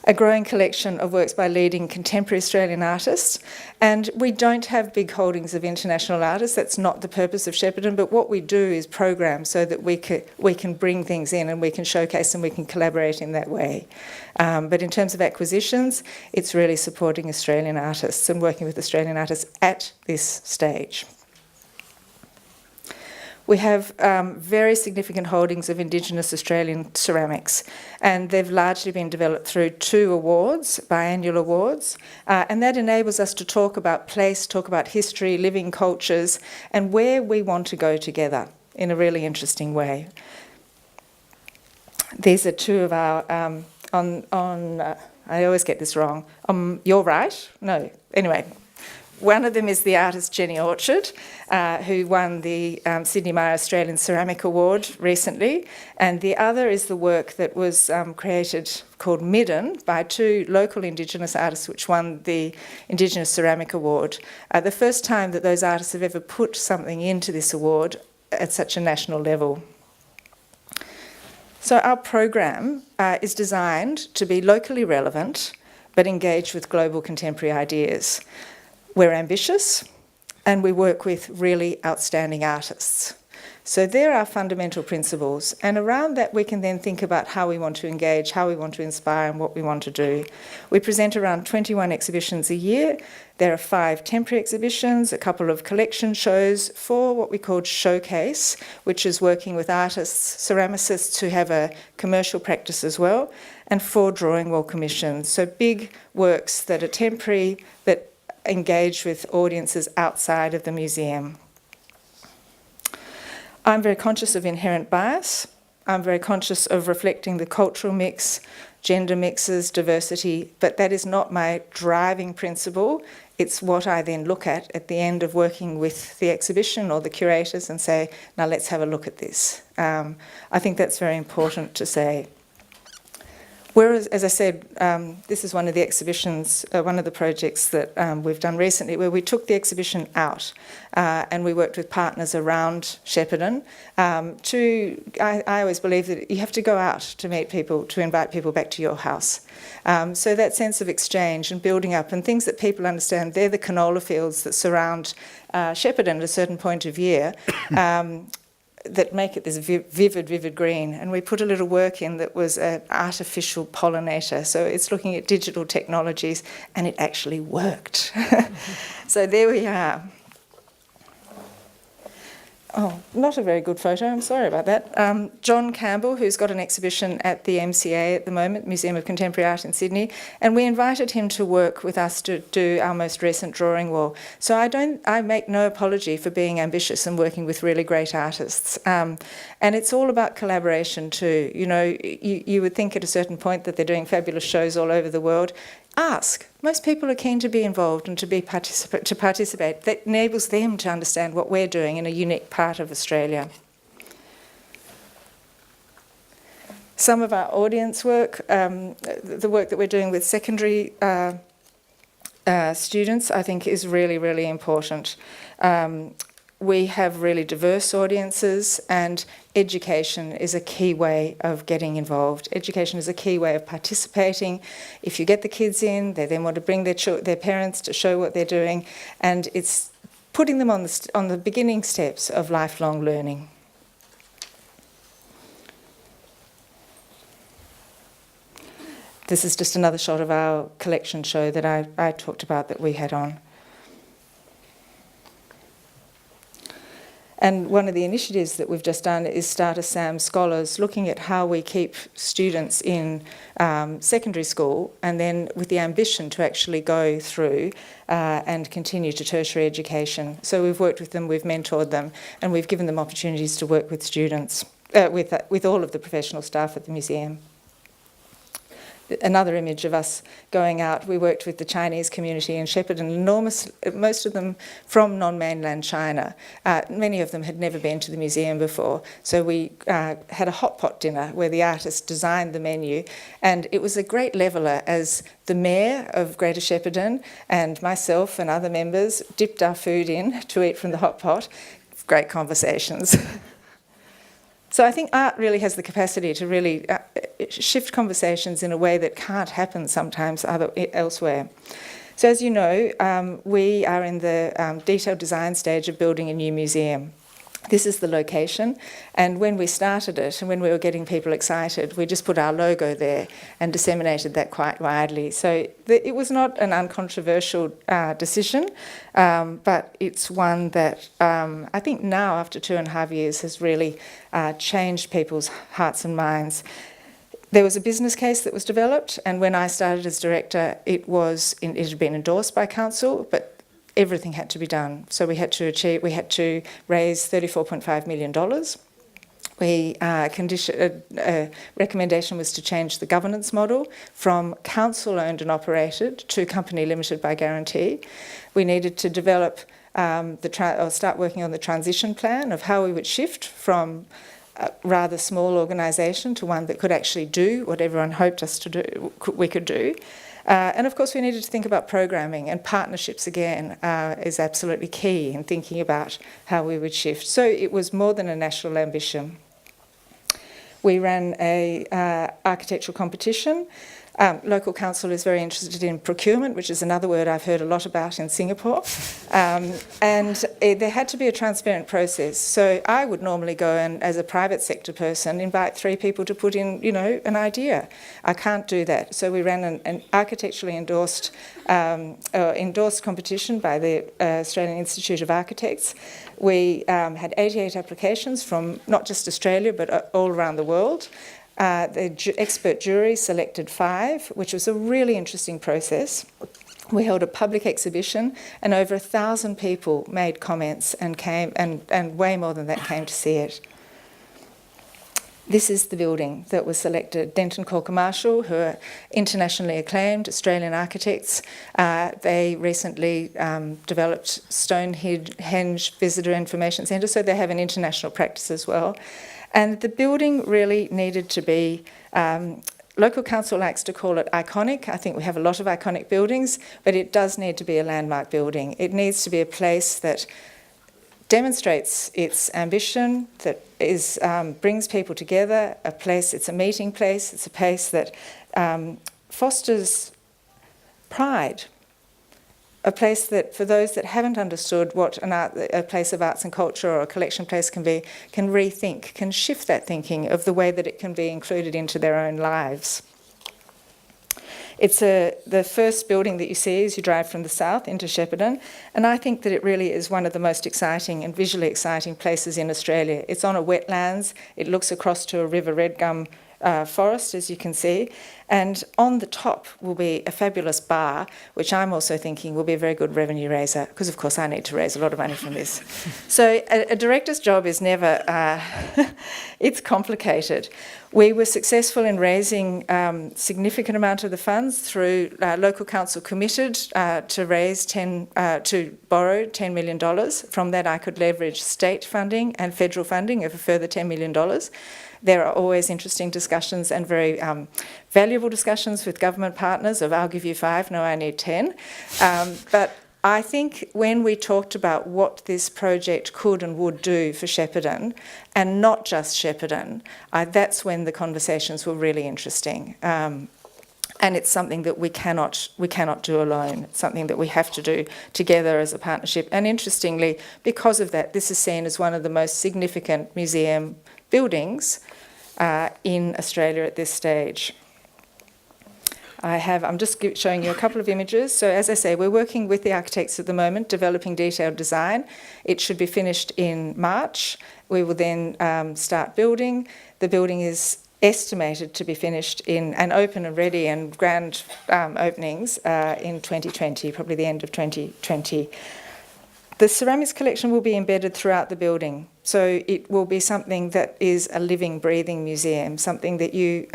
A growing collection of works by leading contemporary Australian artists. And we don't have big holdings of international artists. That's not the purpose of Shepparton, but what we do is program so that we can bring things in and we can showcase and we can collaborate in that way. But in terms of acquisitions, it's really supporting Australian artists and working with Australian artists at this stage. We have very significant holdings of Indigenous Australian ceramics, and they've largely been developed through 2 awards, biannual awards, and that enables us to talk about place, talk about history, living cultures, and where we want to go together in a really interesting way. These are 2 of our, I always get this wrong, your right? No, anyway. One of them is the artist Jenny Orchard, who won the Sydney Myer Australian Ceramic Award recently, and the other is the work that was created called Midden by 2 local Indigenous artists which won the Indigenous Ceramic Award. The first time that those artists have ever put something into this award at such a national level. So our program is designed to be locally relevant but engage with global contemporary ideas. We're ambitious and we work with really outstanding artists. So there are fundamental principles, and around that we can then think about how we want to engage, how we want to inspire and what we want to do. We present around 21 exhibitions a year. There are 5 temporary exhibitions, a couple of collection shows, 4 what we call showcase, which is working with artists, ceramicists who have a commercial practice as well, and 4 drawing wall commissions. So big works that are temporary, that engage with audiences outside of the museum. I'm very conscious of inherent bias. I'm very conscious of reflecting the cultural mix, gender mixes, diversity, but that is not my driving principle. It's what I then look at the end of working with the exhibition or the curators and say, now let's have a look at this. I think that's very important to say. Whereas, as I said, this is one of the exhibitions, one of the projects that we've done recently, where we took the exhibition out and we worked with partners around Shepparton. I always believe that you have to go out to meet people, to invite people back to your house. So that sense of exchange and building up and things that people understand, they're the canola fields that surround Shepparton at a certain point of year. That make it this vivid green. And we put a little work in that was an artificial pollinator. So it's looking at digital technologies, and it actually worked. So there we are. Oh, not a very good photo, I'm sorry about that. John Campbell, who's got an exhibition at the MCA at the moment, Museum of Contemporary Art in Sydney, and we invited him to work with us to do our most recent drawing wall. So I make no apology for being ambitious and working with really great artists. And it's all about collaboration too. You know, you would think at a certain point that they're doing fabulous shows all over the world. Ask. Most people are keen to be involved and to participate. That enables them to understand what we're doing in a unique part of Australia. Some of our audience work, the work that we're doing with secondary students, I think is really, really important. We have really diverse audiences, and education is a key way of getting involved. Education is a key way of participating. If you get the kids in, they then want to bring their parents to show what they're doing, and it's putting them on the beginning steps of lifelong learning. This is just another shot of our collection show that I talked about that we had on. And one of the initiatives that we've just done is start a SAM Scholars, looking at how we keep students in secondary school and then with the ambition to actually go through and continue to tertiary education. So we've worked with them, we've mentored them, and we've given them opportunities to work with students, with all of the professional staff at the museum. Another image of us going out, we worked with the Chinese community in Shepparton, most of them from non-mainland China. Many of them had never been to the museum before. So we had a hot pot dinner where the artist designed the menu, and it was a great leveller as the mayor of Greater Shepparton and myself and other members dipped our food in to eat from the hot pot. Great conversations. So I think art really has the capacity to really shift conversations in a way that can't happen sometimes elsewhere. So as you know, we are in the detailed design stage of building a new museum. This is the location, and when we started it and when we were getting people excited, we just put our logo there and disseminated that quite widely. So it was not an uncontroversial decision, but it's one that I think now, after 2.5 years, has really changed people's hearts and minds. There was a business case that was developed, and when I started as director, it had been endorsed by council, but everything had to be done. So we had to raise $34.5 million. A recommendation was to change the governance model from council-owned and operated to company limited by guarantee. We needed to develop start working on the transition plan of how we would shift from a rather small organisation to one that could actually do what everyone hoped us to do. We could do. And of course we needed to think about programming, and partnerships again is absolutely key in thinking about how we would shift. So it was more than a national ambition. We ran a architectural competition. Local council is very interested in procurement, which is another word I've heard a lot about in Singapore. And there had to be a transparent process. So I would normally go and, as a private sector person, invite 3 people to put in, an idea. I can't do that. So we ran an architecturally endorsed competition by the Australian Institute of Architects. We had 88 applications from not just Australia, but all around the world. The expert jury selected 5, which was a really interesting process. We held a public exhibition, and over 1,000 people made comments and came, and way more than that came to see it. This is the building that was selected. Denton Corker Marshall, who are internationally acclaimed Australian architects, they recently developed Stonehenge Visitor Information Centre, so they have an international practice as well. And the building really needed to be, local council likes to call it iconic. I think we have a lot of iconic buildings, but it does need to be a landmark building. It needs to be a place that demonstrates its ambition, that brings people together, it's a meeting place, it's a place that fosters pride. A place that, for those that haven't understood what a place of arts and culture or a collection place can be, can rethink, can shift that thinking of the way that it can be included into their own lives. It's the first building that you see as you drive from the south into Shepparton, and I think that it really is one of the most exciting and visually exciting places in Australia. It's on a wetlands, it looks across to a river red gum forest, as you can see, and on the top will be a fabulous bar, which I'm also thinking will be a very good revenue raiser, because of course I need to raise a lot of money from this. So a director's job is never, it's complicated. We were successful in raising significant amount of the funds through local council committed to borrow $10 million. From that I could leverage state funding and federal funding of a further $10 million. There are always interesting discussions and very valuable discussions with government partners of I'll give you 5, no, I need 10. But I think when we talked about what this project could and would do for Shepparton, and not just Shepparton, that's when the conversations were really interesting. And it's something that we cannot do alone. It's something that we have to do together as a partnership. And interestingly, because of that, this is seen as one of the most significant museum buildings in Australia at this stage. I'm just showing you a couple of images. So as I say, we're working with the architects at the moment, developing detailed design. It should be finished in March. We will then start building. The building is estimated to be finished and open and ready and grand openings in 2020, probably the end of 2020. The ceramics collection will be embedded throughout the building. So it will be something that is a living, breathing museum, something that you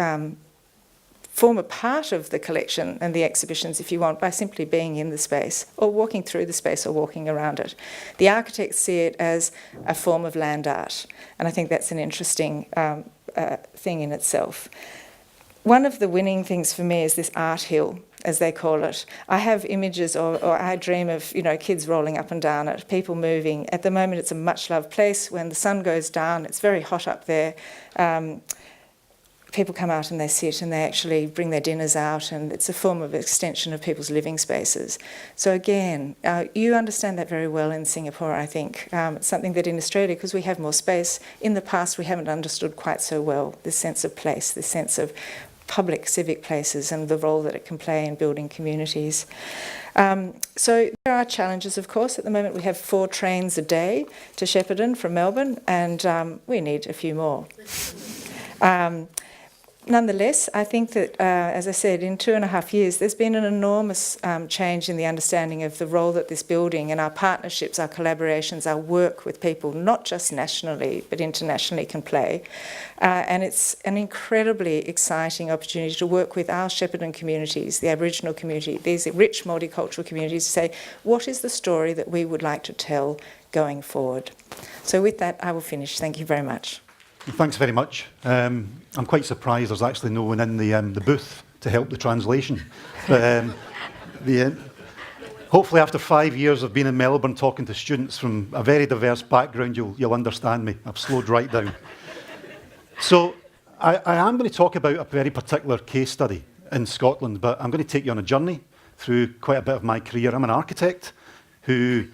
form a part of the collection and the exhibitions, if you want, by simply being in the space or walking through the space or walking around it. The architects see it as a form of land art, and I think that's an interesting thing in itself. One of the winning things for me is this art hill, as they call it. I have images, or I dream of, kids rolling up and down it, people moving. At the moment, it's a much-loved place. When the sun goes down, it's very hot up there. People come out and they sit and they actually bring their dinners out, and it's a form of extension of people's living spaces. So again, you understand that very well in Singapore, I think. It's something that in Australia, because we have more space, in the past we haven't understood quite so well, this sense of place, this sense of public civic places and the role that it can play in building communities. So there are challenges, of course. At the moment we have 4 trains a day to Shepparton from Melbourne, and we need a few more. Nonetheless, I think that, as I said, in 2.5 years, there's been an enormous change in the understanding of the role that this building and our partnerships, our collaborations, our work with people, not just nationally, but internationally, can play. And it's an incredibly exciting opportunity to work with our Shepparton communities, the Aboriginal community, these rich multicultural communities, to say, what is the story that we would like to tell going forward? So with that, I will finish. Thank you very much. Thanks very much. I'm quite surprised there's actually no one in the booth to help the translation. But, hopefully after 5 years of being in Melbourne talking to students from a very diverse background, you'll understand me. I've slowed right down. So I am going to talk about a very particular case study in Scotland, but I'm going to take you on a journey through quite a bit of my career. I'm an architect who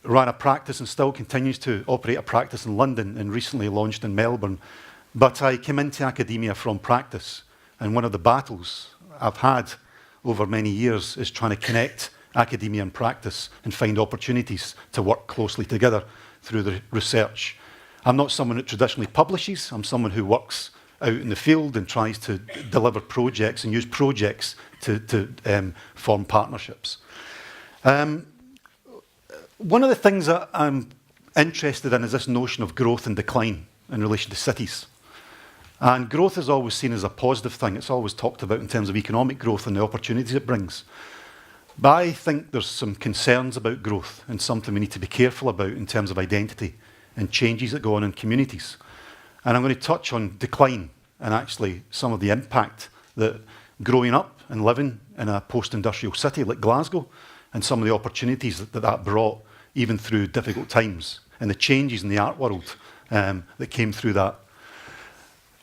ran a practice and still continues to operate a practice in London and recently launched in Melbourne. But I came into academia from practice, and one of the battles I've had over many years is trying to connect academia and practice and find opportunities to work closely together through the research. I'm not someone that traditionally publishes. I'm someone who works out in the field and tries to deliver projects and use projects to form partnerships. One of the things that I'm interested in is this notion of growth and decline in relation to cities. And growth is always seen as a positive thing. It's always talked about in terms of economic growth and the opportunities it brings. But I think there's some concerns about growth and something we need to be careful about in terms of identity and changes that go on in communities. And I'm going to touch on decline and actually some of the impact that growing up and living in a post-industrial city like Glasgow and some of the opportunities that brought even through difficult times and the changes in the art world that came through that.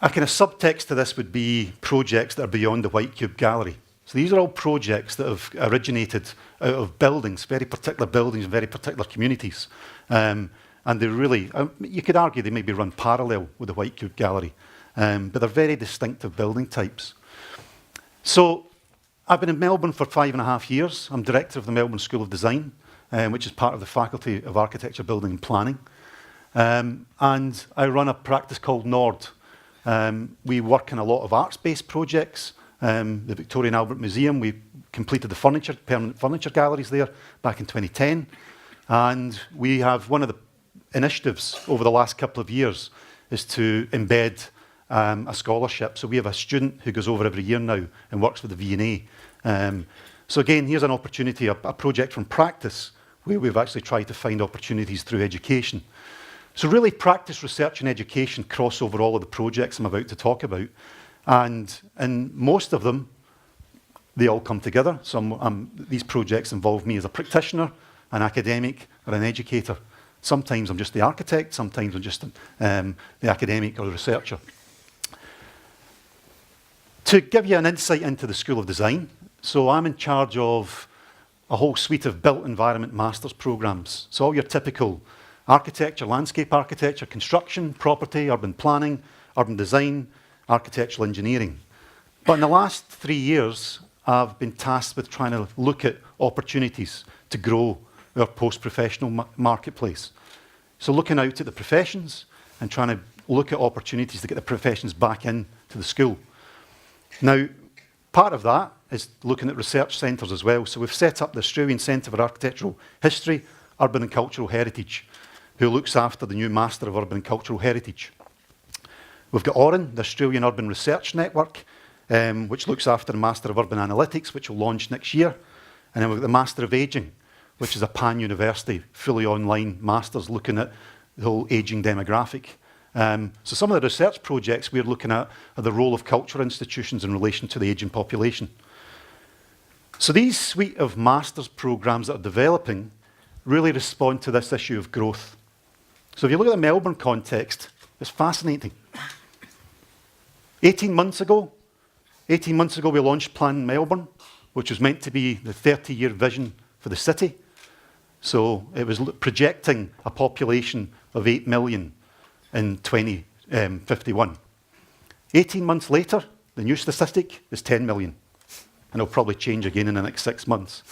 A kind of subtext to this would be projects that are beyond the White Cube Gallery. So these are all projects that have originated out of buildings, very particular buildings, very particular communities. And they really, you could argue they maybe run parallel with the White Cube Gallery, but they're very distinctive building types. So I've been in Melbourne for 5.5 years. I'm director of the Melbourne School of Design, which is part of the Faculty of Architecture, Building and Planning. And I run a practice called Nord. We work in a lot of arts-based projects. The Victoria and Albert Museum, we completed the permanent furniture galleries there back in 2010. And we have one of the initiatives over the last couple of years is to embed a scholarship. So we have a student who goes over every year now and works with the V&A. So again, here's an opportunity, a project from practice, where we've actually tried to find opportunities through education. So really, practice, research and education cross over all of the projects I'm about to talk about. And in most of them, they all come together. These projects involve me as a practitioner, an academic or an educator. Sometimes I'm just the architect, sometimes I'm just the academic or the researcher. To give you an insight into the School of Design, so I'm in charge of a whole suite of built environment master's programs. So all your typical architecture, landscape architecture, construction, property, urban planning, urban design, architectural engineering. But in the last 3 years, I've been tasked with trying to look at opportunities to grow our post-professional marketplace. So looking out at the professions and trying to look at opportunities to get the professions back into the school. Now, part of that is looking at research centres as well. So we've set up the Australian Centre for Architectural History, Urban and Cultural Heritage, who looks after the new Master of Urban and Cultural Heritage. We've got Oran, the Australian Urban Research Network, which looks after the Master of Urban Analytics, which will launch next year. And then we've got the Master of Ageing, which is a pan-university, fully online masters looking at the whole ageing demographic. So some of the research projects we're looking at are the role of cultural institutions in relation to the ageing population. So these suite of master's programs that are developing really respond to this issue of growth. So if you look at the Melbourne context, it's fascinating. 18 months ago we launched Plan Melbourne, which was meant to be the 30-year vision for the city. So it was projecting a population of 8 million in 2051. 18 months later, the new statistic is 10 million. And it'll probably change again in the next 6 months.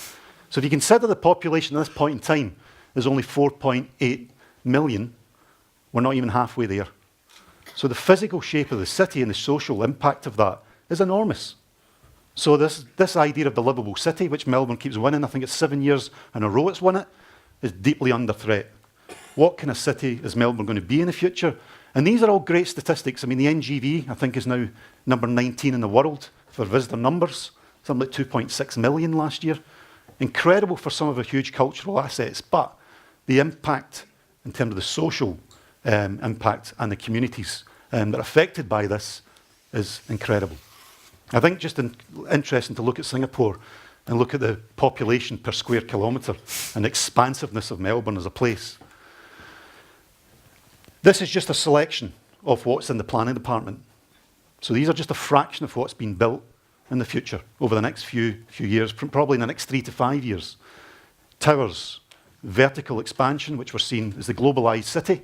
So if you consider the population at this point in time is only 4.8 million, we're not even halfway there. So the physical shape of the city and the social impact of that is enormous. So this idea of the livable city, which Melbourne keeps winning, I think it's 7 years in a row it's won it, is deeply under threat. What kind of city is Melbourne going to be in the future? And these are all great statistics. I mean, the NGV, I think, is now number 19 in the world for visitor numbers, something like 2.6 million last year. Incredible for some of the huge cultural assets, but the impact in terms of the social impact and the communities that are affected by this is incredible. I think just interesting to look at Singapore and look at the population per square kilometre and the expansiveness of Melbourne as a place. This is just a selection of what's in the planning department. So these are just a fraction of what's been built in the future over the next few years, probably in the next 3 to 5 years. Towers, vertical expansion, which we're seeing as the globalised city.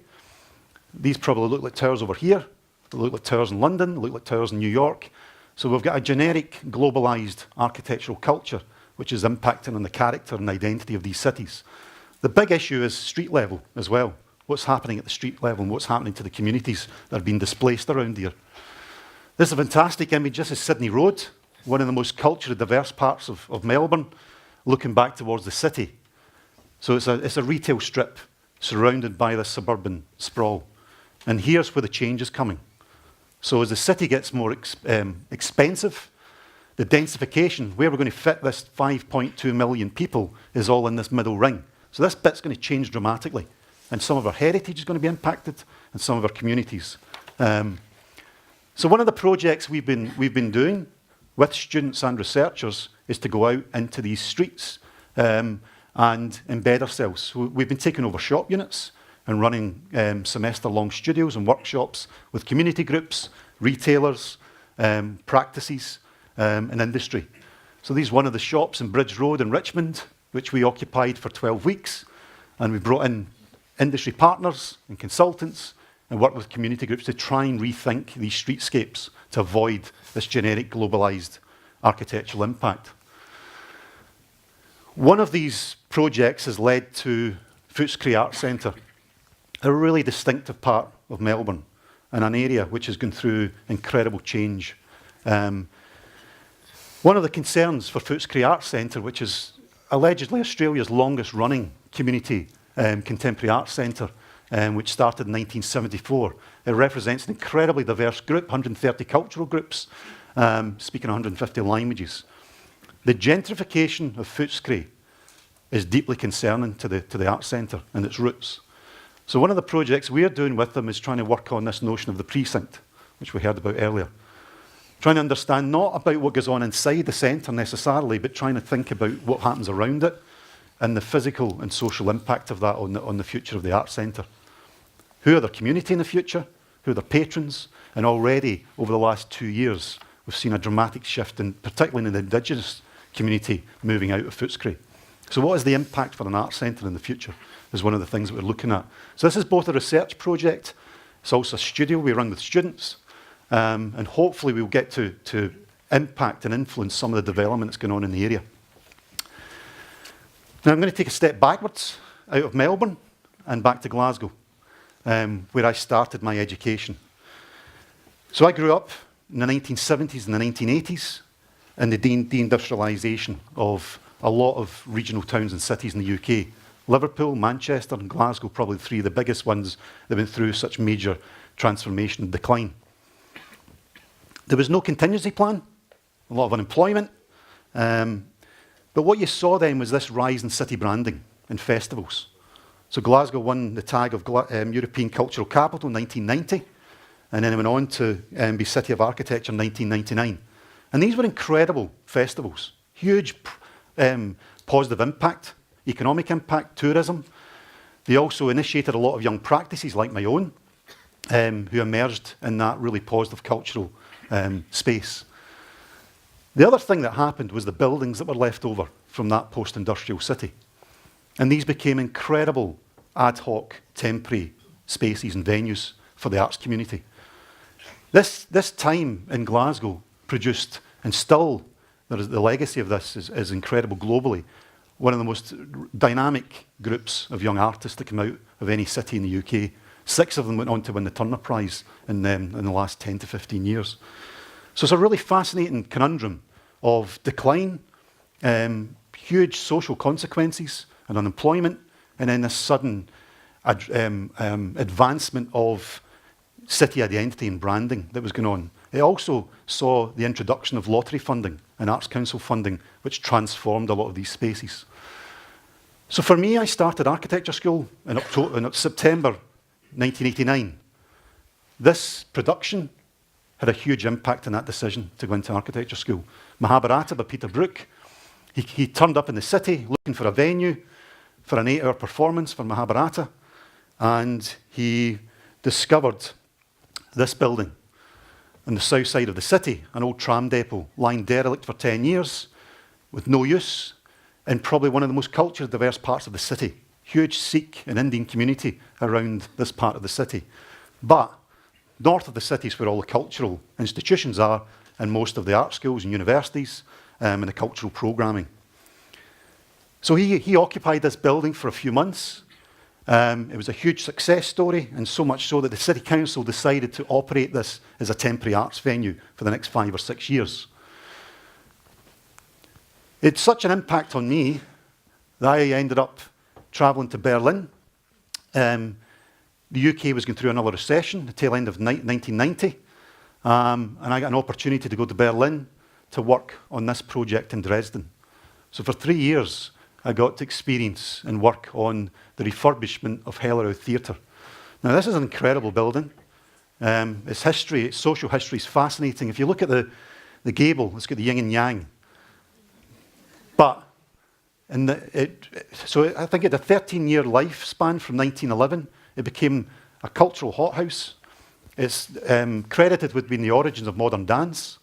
These probably look like towers over here. They look like towers in London. They look like towers in New York. So we've got a generic globalised architectural culture, which is impacting on the character and identity of these cities. The big issue is street level as well. What's happening at the street level and what's happening to the communities that are being displaced around here. This is a fantastic image. This is Sydney Road, one of the most culturally diverse parts of Melbourne, looking back towards the city. So it's a retail strip surrounded by this suburban sprawl. And here's where the change is coming. So as the city gets more expensive, the densification, where we're going to fit this 5.2 million people, is all in this middle ring. So this bit's going to change dramatically. And some of our heritage is going to be impacted, and some of our communities. So one of the projects we've been doing with students and researchers is to go out into these streets and embed ourselves. So we've been taking over shop units and running semester-long studios and workshops with community groups, retailers, practices, and industry. So these are one of the shops in Bridge Road in Richmond, which we occupied for 12 weeks. And we brought in industry partners and consultants and worked with community groups to try and rethink these streetscapes to avoid this generic globalised architectural impact. One of these projects has led to Footscray Arts Centre, a really distinctive part of Melbourne, and an area which has gone through incredible change. One of the concerns for Footscray Arts Centre, which is allegedly Australia's longest running community contemporary arts centre, which started in 1974. It represents an incredibly diverse group, 130 cultural groups, speaking 150 languages. The gentrification of Footscray is deeply concerning to the arts centre and its roots. So one of the projects we're doing with them is trying to work on this notion of the precinct, which we heard about earlier. Trying to understand not about what goes on inside the centre necessarily, but trying to think about what happens around it and the physical and social impact of that on the future of the arts centre. Who are their community in the future? Who are their patrons? And already, over the last 2 years, we've seen a dramatic shift, particularly in the Indigenous community, moving out of Footscray. So what is the impact for an arts centre in the future is one of the things that we're looking at. So this is both a research project, it's also a studio we run with students, and hopefully we'll get to impact and influence some of the development that's going on in the area. Now I'm going to take a step backwards out of Melbourne and back to Glasgow, where I started my education. So I grew up in the 1970s and the 1980s in the deindustrialisation of a lot of regional towns and cities in the UK. Liverpool, Manchester and Glasgow, probably three of the biggest ones that went through such major transformation and decline. There was no contingency plan, a lot of unemployment, but what you saw then was this rise in city branding and festivals. So Glasgow won the tag of European Cultural Capital in 1990, and then it went on to be City of Architecture in 1999. And these were incredible festivals, huge positive impact, economic impact, tourism. They also initiated a lot of young practices like my own, who emerged in that really positive cultural space. The other thing that happened was the buildings that were left over from that post-industrial city. And these became incredible ad hoc, temporary spaces and venues for the arts community. This time in Glasgow produced, and still there is the legacy of this is incredible globally, one of the most dynamic groups of young artists that come out of any city in the UK. 6 of them went on to win the Turner Prize in the last 10 to 15 years. So it's a really fascinating conundrum of decline, huge social consequences and unemployment, and then this sudden advancement of city identity and branding that was going on. It also saw the introduction of lottery funding and Arts Council funding, which transformed a lot of these spaces. So for me, I started architecture school in September 1989. This production had a huge impact on that decision to go into architecture school. Mahabharata by Peter Brook. He turned up in the city looking for a venue for an 8-hour performance for Mahabharata, and he discovered this building on the south side of the city, an old tram depot lying derelict for 10 years with no use, in probably one of the most culturally diverse parts of the city. Huge Sikh and Indian community around this part of the city. But north of the city is where all the cultural institutions are, and most of the art schools and universities and the cultural programming. So he occupied this building for a few months. It was a huge success story, and so much so that the City Council decided to operate this as a temporary arts venue for the next 5 or 6 years. It had such an impact on me that I ended up travelling to Berlin. The UK was going through another recession, the tail end of 1990, and I got an opportunity to go to Berlin to work on this project in Dresden. So for 3 years, I got to experience and work on the refurbishment of Hellerau Theatre. Now, this is an incredible building. Its history, its social history is fascinating. If you look at the gable, it's got the yin and yang. But so I think it had a 13-year lifespan from 1911. It became a cultural hothouse. It's credited with being the origins of modern dance.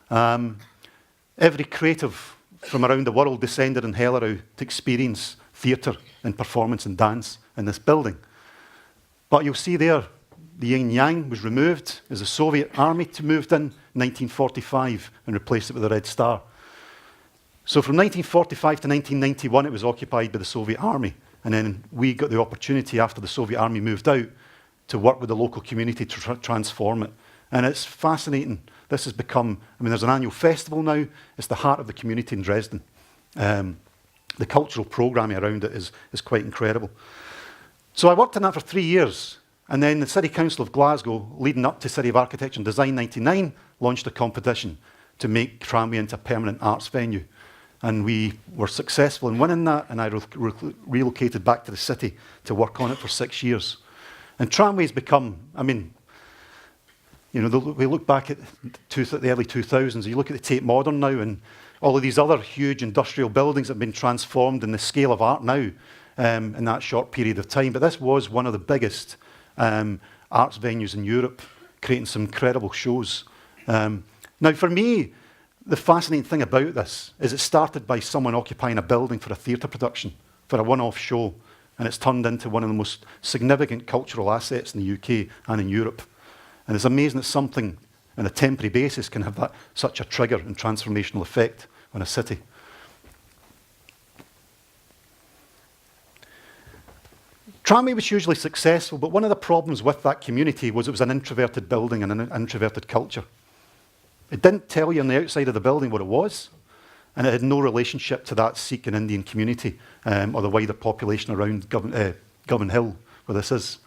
Every creative from around the world descended in Hellerau to experience theatre and performance and dance in this building. But you'll see there, the yin-yang was removed as the Soviet army moved in 1945 and replaced it with the Red Star. So from 1945 to 1991, it was occupied by the Soviet Army. And then we got the opportunity after the Soviet Army moved out to work with the local community to transform it. And it's fascinating. This has become, I mean, there's an annual festival now. It's the heart of the community in Dresden. The cultural programming around it is quite incredible. So I worked on that for 3 years. And then the City Council of Glasgow, leading up to City of Architecture and Design 99, launched a competition to make Tramway into a permanent arts venue. And we were successful in winning that, and I relocated back to the city to work on it for 6 years. And Tramway's become, I mean, you know, we look back at the early 2000s, you look at the Tate Modern now, and all of these other huge industrial buildings have been transformed in the scale of art now in that short period of time. But this was one of the biggest arts venues in Europe, creating some incredible shows. Now, for me, the fascinating thing about this is it started by someone occupying a building for a theatre production, for a one-off show, and it's turned into one of the most significant cultural assets in the UK and in Europe. And it's amazing that something on a temporary basis can have such a trigger and transformational effect on a city. Tramway was hugely successful, but one of the problems with that community was it was an introverted building and an introverted culture. It didn't tell you on the outside of the building what it was, and it had no relationship to that Sikh and Indian community or the wider population around Govan Hill, where this is.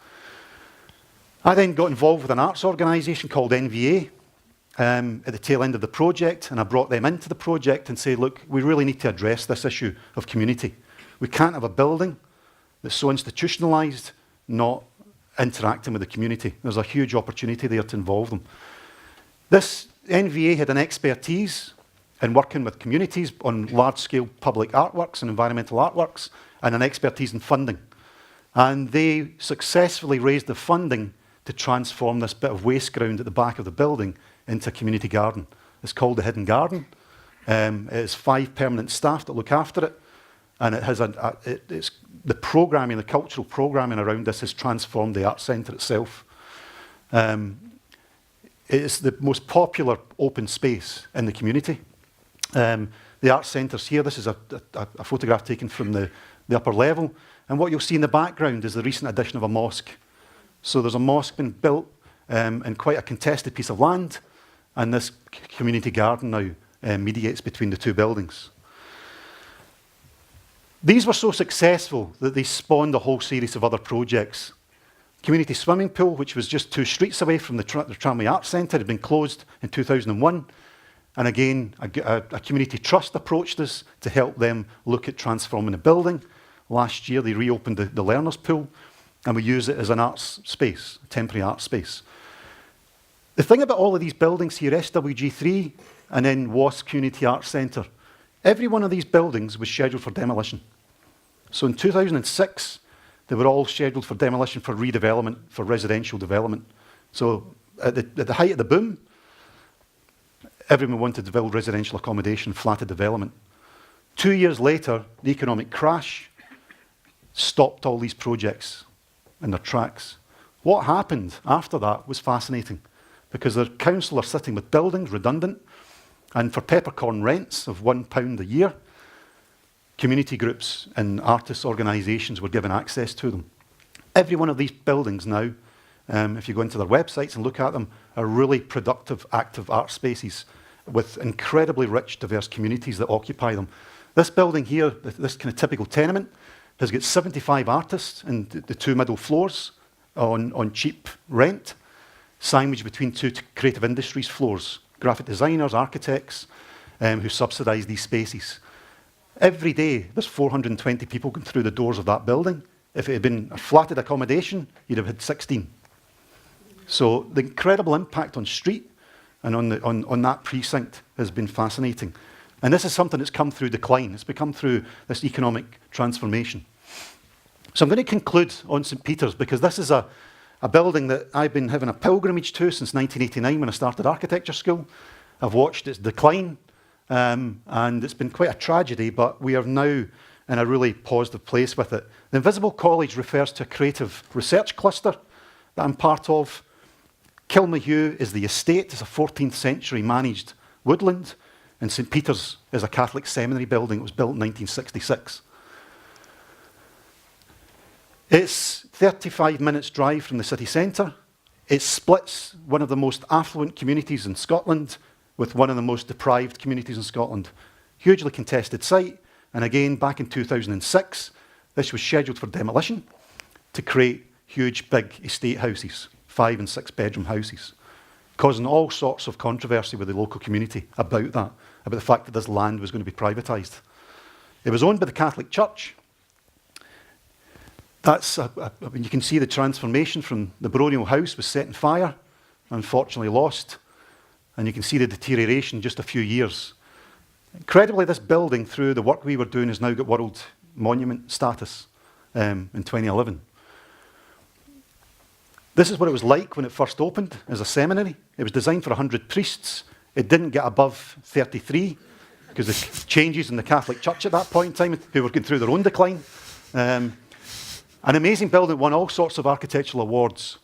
I then got involved with an arts organisation called NVA at the tail end of the project, and I brought them into the project and said, look, we really need to address this issue of community. We can't have a building that's so institutionalised, not interacting with the community. There's a huge opportunity there to involve them. This NVA had an expertise in working with communities on large-scale public artworks and environmental artworks, and an expertise in funding. And they successfully raised the funding to transform this bit of waste ground at the back of the building into a community garden. It's called the Hidden Garden. It has 5 permanent staff that look after it, and it has it's the programming, the cultural programming around this has transformed the art centre itself. It's the most popular open space in the community. The art centre's here. This is a photograph taken from the upper level. And what you'll see in the background is the recent addition of a mosque. So there's a mosque being built in quite a contested piece of land, and this community garden now mediates between the two buildings. These were so successful that they spawned a whole series of other projects. Community swimming pool, which was just 2 streets away from the Tramway Arts Centre, had been closed in 2001. And again, a community trust approached us to help them look at transforming the building. Last year, they reopened the learners' pool, and we use it as an arts space, a temporary art space. The thing about all of these buildings here, SWG3 and then WASP Community Arts Centre, every one of these buildings was scheduled for demolition. So in 2006, they were all scheduled for demolition for redevelopment, for residential development. So at the height of the boom, everyone wanted to build residential accommodation, flatted development. 2 years later, the economic crash stopped all these projects in their tracks. What happened after that was fascinating, because the council are sitting with buildings redundant, and for peppercorn rents of £1 a year, community groups and artists' organisations were given access to them. Every one of these buildings now, if you go into their websites and look at them, are really productive, active art spaces with incredibly rich, diverse communities that occupy them. This building here, this kind of typical tenement, has got 75 artists in the 2 middle floors on cheap rent, sandwiched between 2 creative industries floors, graphic designers, architects, who subsidise these spaces. Every day, there's 420 people going through the doors of that building. If it had been a flatted accommodation, you'd have had 16. So the incredible impact on street and on that precinct has been fascinating. And this is something that's come through decline. It's become through this economic transformation. So I'm going to conclude on St. Peter's, because this is a building that I've been having a pilgrimage to since 1989 when I started architecture school. I've watched its decline, and it's been quite a tragedy, but we are now in a really positive place with it. The Invisible College refers to a creative research cluster that I'm part of. Kilmahev is the estate. It's a 14th century managed woodland. and St Peter's is a Catholic seminary building. It was built in 1966. It's 35 minutes drive from the city centre. It splits one of the most affluent communities in Scotland with one of the most deprived communities in Scotland. Hugely contested site, and again, back in 2006, this was scheduled for demolition to create huge, big estate houses, 5 and 6 bedroom houses, causing all sorts of controversy with the local community about that, about the fact that this land was going to be privatised. It was owned by the Catholic Church. You can see the transformation from the baronial house was set on fire, unfortunately lost, and you can see the deterioration in just a few years. Incredibly, this building, through the work we were doing, has now got World Monument status in 2011. This is what it was like when it first opened as a seminary. It was designed for 100 priests. It didn't get above 33 because of changes in the Catholic Church at that point in time, who were going through their own decline. An amazing building, won all sorts of architectural awards.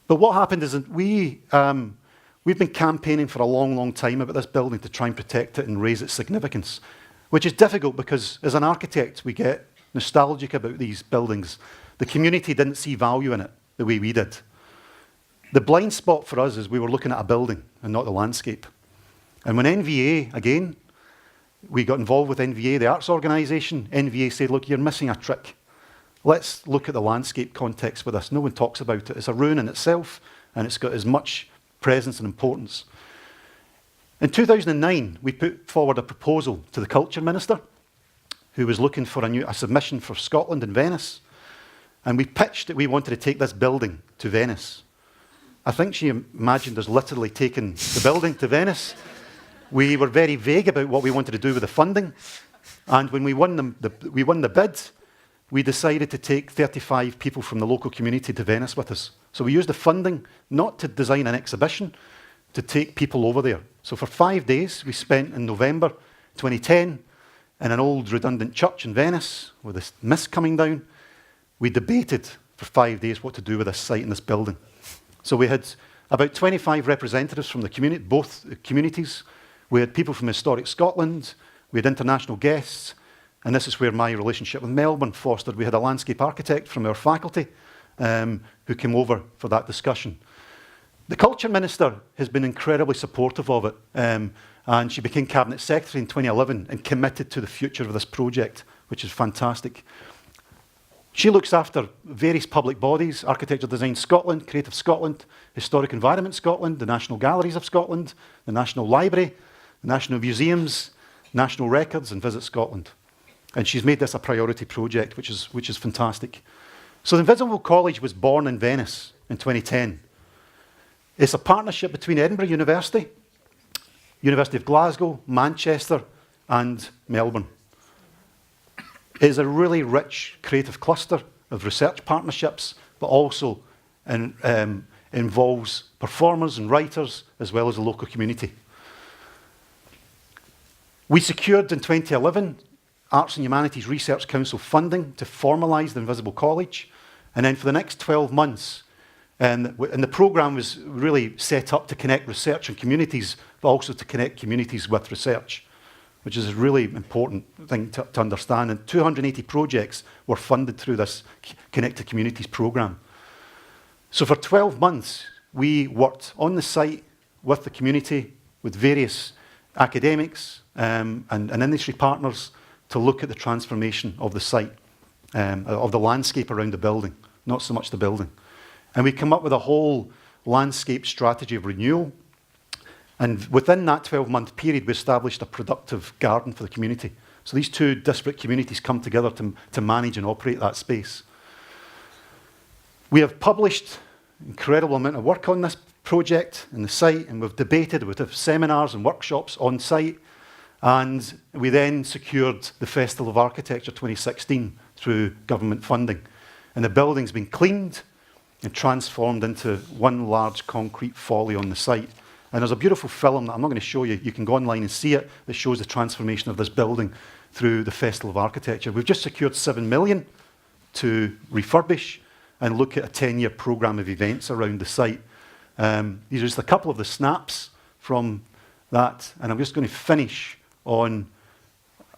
But what happened is that we've been campaigning for a long, long time about this building to try and protect it and raise its significance, which is difficult because as an architect, we get nostalgic about these buildings. The community didn't see value in it the way we did. The blind spot for us is we were looking at a building and not the landscape. And when NVA, again, we got involved with NVA, the arts organisation, NVA said, look, you're missing a trick. Let's look at the landscape context with this. No one talks about it. It's a ruin in itself, and it's got as much presence and importance. In 2009, we put forward a proposal to the Culture Minister, who was looking for a submission for Scotland and Venice. And we pitched that we wanted to take this building to Venice. I think she imagined us literally taking the building to Venice. We were very vague about what we wanted to do with the funding. And when we won the bid, we decided to take 35 people from the local community to Venice with us. So we used the funding not to design an exhibition, to take people over there. So for 5 days, we spent in November 2010 in an old redundant church in Venice with this mist coming down. We debated for 5 days what to do with this site and this building. So we had about 25 representatives from the community, both communities. We had people from Historic Scotland. We had international guests. And this is where my relationship with Melbourne fostered. We had a landscape architect from our faculty who came over for that discussion. The Culture Minister has been incredibly supportive of it, and she became Cabinet Secretary in 2011 and committed to the future of this project, which is fantastic. She looks after various public bodies: Architecture Design Scotland, Creative Scotland, Historic Environment Scotland, the National Galleries of Scotland, the National Library, the National Museums, National Records, and Visit Scotland. And she's made this a priority project, which is fantastic. So the Invisible College was born in Venice in 2010. It's a partnership between Edinburgh University, University of Glasgow, Manchester, and Melbourne. It is a really rich creative cluster of research partnerships, but also involves performers and writers, as well as the local community. We secured in 2011 Arts and Humanities Research Council funding to formalise the Invisible College. And then for the next 12 months, and the programme was really set up to connect research and communities, but also to connect communities with research, which is a really important thing to understand. And 280 projects were funded through this Connected Communities programme. So for 12 months, we worked on the site with the community, with various academics and industry partners, to look at the transformation of the site, of the landscape around the building, not so much the building. And we come up with a whole landscape strategy of renewal. And within that 12-month period, we established a productive garden for the community. So these two disparate communities come together to manage and operate that space. We have published an incredible amount of work on this project and the site, and we've debated, we've had seminars and workshops on site. And we then secured the Festival of Architecture 2016 through government funding. And the building's been cleaned and transformed into one large concrete folly on the site. And there's a beautiful film that I'm not going to show you. You can go online and see it, that shows the transformation of this building through the Festival of Architecture. We've just secured $7 million to refurbish and look at a 10-year programme of events around the site. These are just a couple of the snaps from that. And I'm just going to finish on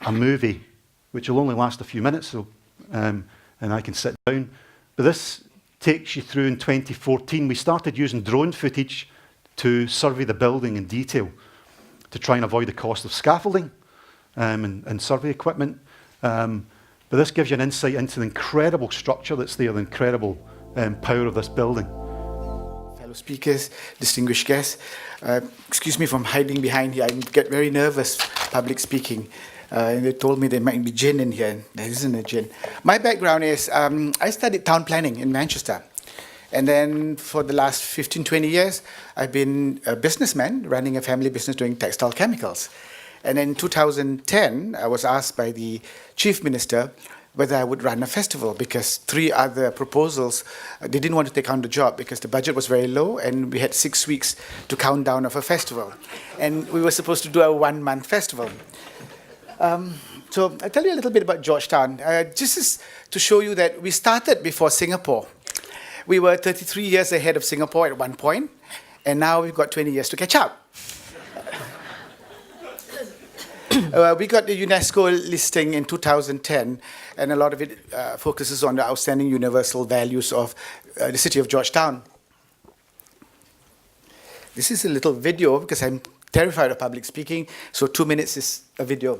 a movie, which will only last a few minutes, so, and I can sit down. But this takes you through in 2014. We started using drone footage to survey the building in detail to try and avoid the cost of scaffolding and survey equipment. But this gives you an insight into the incredible structure that's there, the incredible power of this building. Fellow speakers, distinguished guests, excuse me from hiding behind here. I get very nervous public speaking. And they told me there might be gin in here, and there isn't a gin. My background is I studied town planning in Manchester. And then for the last 15, 20 years, I've been a businessman running a family business doing textile chemicals. And in 2010, I was asked by the chief minister whether I would run a festival, because 3 other proposals, they didn't want to take on the job because the budget was very low and we had 6 weeks to count down of a festival. And we were supposed to do a 1-month festival. So I'll tell you a little bit about Georgetown. Just to show you that we started before Singapore. We were 33 years ahead of Singapore at one point, and now we've got 20 years to catch up. We got the UNESCO listing in 2010, and a lot of it focuses on the outstanding universal values of the city of Georgetown. This is a little video because I'm terrified of public speaking, so 2 minutes is a video.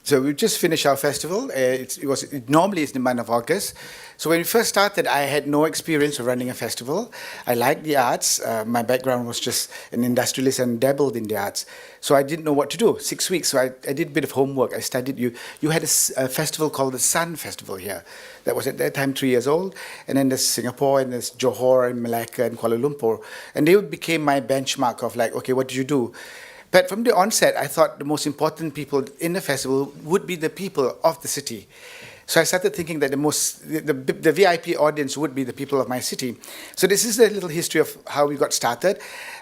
So we just finished our festival. Normally it's the month of August. So when we first started, I had no experience of running a festival. I liked the arts. My background was just an industrialist and dabbled in the arts. So I didn't know what to do. 6 weeks, so I did a bit of homework. I studied. You had a festival called the Sun Festival here. That was at that time 3 years old. And then there's Singapore, and there's Johor, and Malacca, and Kuala Lumpur. And they became my benchmark of like, okay, what did you do? But from the onset, I thought the most important people in the festival would be the people of the city. So I started thinking that the VIP audience would be the people of my city. So this is a little history of how we got started.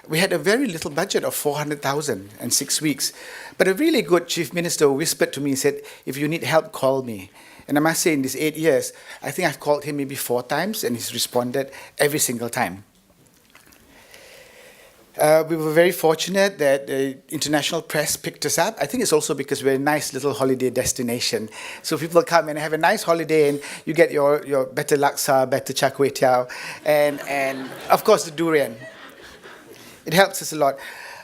We had a very little budget of 400,000 and 6 weeks. But a really good chief minister whispered to me and said, if you need help, call me. And I must say, in these 8 years, I think I've called him maybe 4 times, and he's responded every single time. We were very fortunate that the international press picked us up. I think it's also because we're a nice little holiday destination. So people come and have a nice holiday, and you get your better laksa, better char kway teow, and of course the durian. It helps us a lot.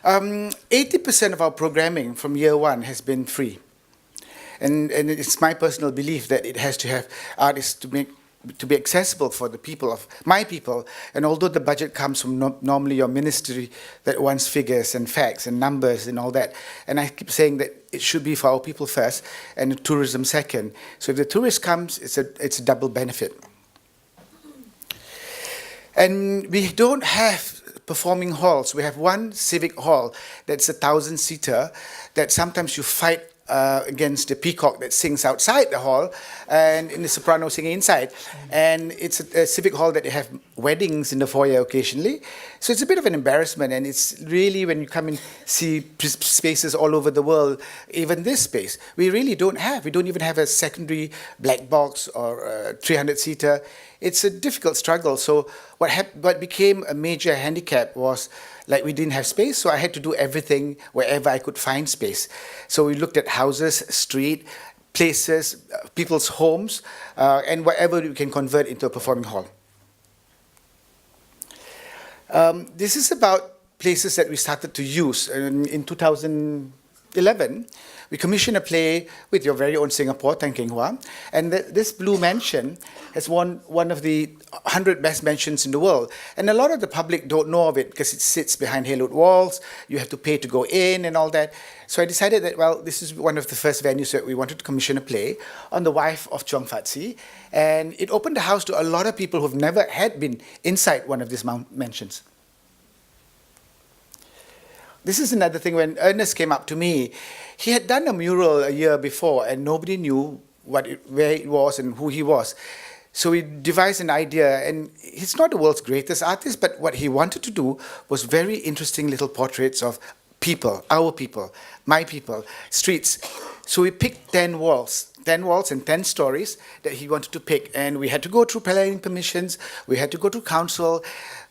80% of our programming from year one has been free. And it's my personal belief that it has to have artists to be accessible for the people of my people. And although the budget comes from normally your ministry that wants figures and facts and numbers and all that, and I keep saying that it should be for our people first and tourism second. So if the tourist comes, it's a double benefit. And we don't have performing halls. We have one civic hall that's 1,000-seater that sometimes you fight against the peacock that sings outside the hall and in the soprano singing inside. And it's a civic hall that they have weddings in the foyer occasionally. So it's a bit of an embarrassment, and it's really, when you come and see spaces all over the world, even this space, we really don't have. We don't even have a secondary black box or a 300-seater. It's a difficult struggle. So what became a major handicap was, like, we didn't have space, so I had to do everything wherever I could find space. So we looked at houses, street, places, people's homes, and whatever we can convert into a performing hall. This is about places that we started to use. In 2011, we commissioned a play with your very own Singapore, Tan Keng Hua, and this Blue Mansion has won one of the 100 best mansions in the world. And a lot of the public don't know of it because it sits behind haloed walls, you have to pay to go in and all that. So I decided that, well, this is one of the first venues that we wanted to commission a play on the wife of Chong Fat Si, and it opened the house to a lot of people who've never had been inside one of these mansions. This is another thing. When Ernest came up to me, he had done a mural a year before and nobody knew where it was and who he was. So we devised an idea, and he's not the world's greatest artist, but what he wanted to do was very interesting little portraits of people, our people, my people, streets. So we picked 10 walls and 10 stories that he wanted to pick, and we had to go through planning permissions, we had to go to council.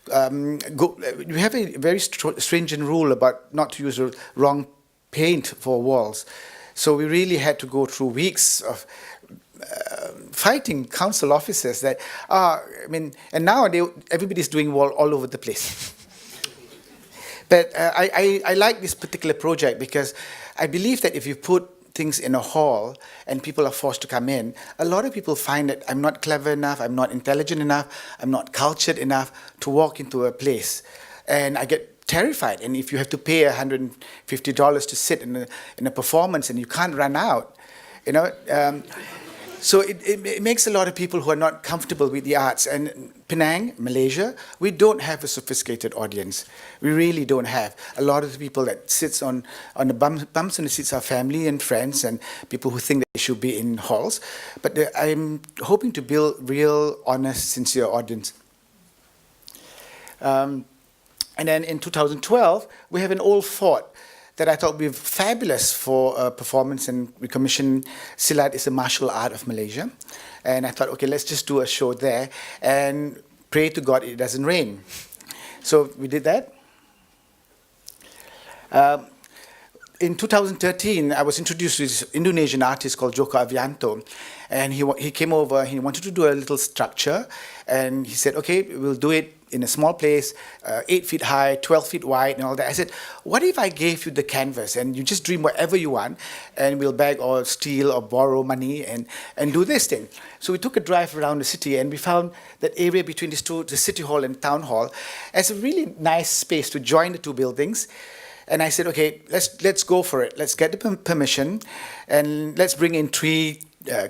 We have a very stringent rule about not to use the wrong paint for walls. So we really had to go through weeks of fighting council officers that, and now everybody's doing wall all over the place. But I like this particular project because I believe that if you put things in a hall and people are forced to come in, a lot of people find that I'm not clever enough, I'm not intelligent enough, I'm not cultured enough to walk into a place. And I get terrified. And if you have to pay $150 to sit in a performance and you can't run out, so it makes a lot of people who are not comfortable with the arts. And Penang, Malaysia, we don't have a sophisticated audience. We really don't have. A lot of the people that sits on the bumps in the seats are family and friends and people who think that they should be in halls. But I'm hoping to build real, honest, sincere audience. And then in 2012, we have an old fort that I thought would be fabulous for performance, and we commissioned Silat. Is a martial art of Malaysia. And I thought, okay, let's just do a show there and pray to God it doesn't rain. So we did that. In 2013, I was introduced to this Indonesian artist called Joko Avianto. And he came over, he wanted to do a little structure. And he said, okay, we'll do it in a small place, 8 feet high, 12 feet wide, and all that. I said, what if I gave you the canvas and you just dream whatever you want, and we'll beg or steal or borrow money and do this thing. So we took a drive around the city, and we found that area between these two, the city hall and town hall, as a really nice space to join the two buildings. And I said, okay, let's go for it. Let's get the permission, and let's bring in 3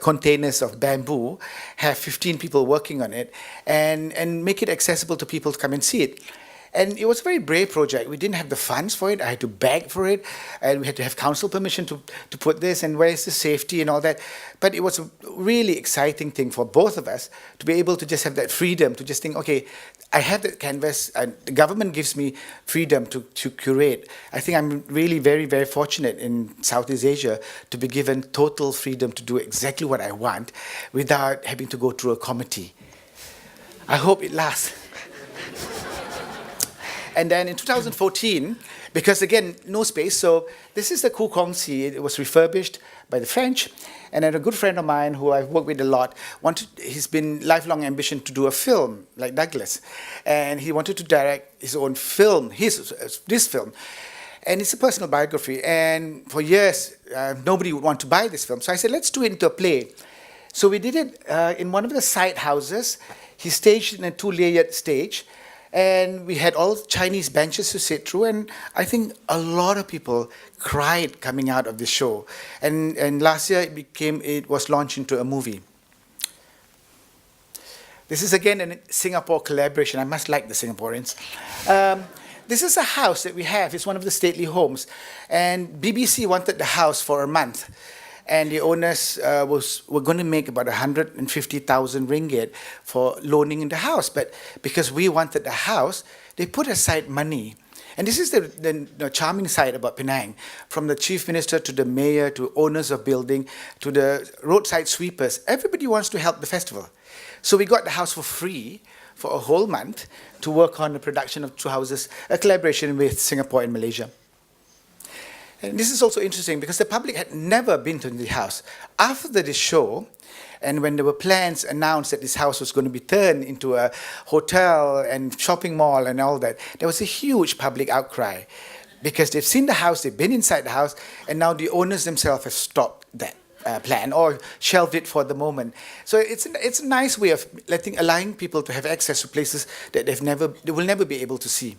containers of bamboo, have 15 people working on it, and make it accessible to people to come and see it. And it was a very brave project. We didn't have the funds for it. I had to beg for it, and we had to have council permission to put this, and where's the safety and all that. But it was a really exciting thing for both of us to be able to just have that freedom to just think, okay, I have that canvas, and the government gives me freedom to curate. I think I'm really very, very fortunate in Southeast Asia to be given total freedom to do exactly what I want without having to go through a committee. I hope it lasts. And then in 2014, because again, no space, so this is the Ku Kong Si. It was refurbished by the French. And then a good friend of mine who I've worked with a lot, he's been lifelong ambition to do a film like Douglas. And he wanted to direct his own film, this film. And it's a personal biography. And for years, nobody would want to buy this film. So I said, let's do it into a play. So we did it in one of the side houses. He staged in a 2-layered stage. And we had all Chinese benches to sit through. And I think a lot of people cried coming out of the show. And last year, it was launched into a movie. This is again a Singapore collaboration. I must like the Singaporeans. This is a house that we have. It's one of the stately homes. And BBC wanted the house for a month. And the owners were going to make about 150,000 ringgit for loaning in the house. But because we wanted the house, they put aside money. And this is the charming side about Penang. From the chief minister to the mayor to owners of building to the roadside sweepers, everybody wants to help the festival. So we got the house for free for a whole month to work on the production of 2 houses, a collaboration with Singapore and Malaysia. And this is also interesting because the public had never been to the house. After this show, and when there were plans announced that this house was going to be turned into a hotel and shopping mall and all that, there was a huge public outcry because they've seen the house, they've been inside the house, and now the owners themselves have stopped that plan or shelved it for the moment. So it's a nice way of allowing people to have access to places that they will never be able to see.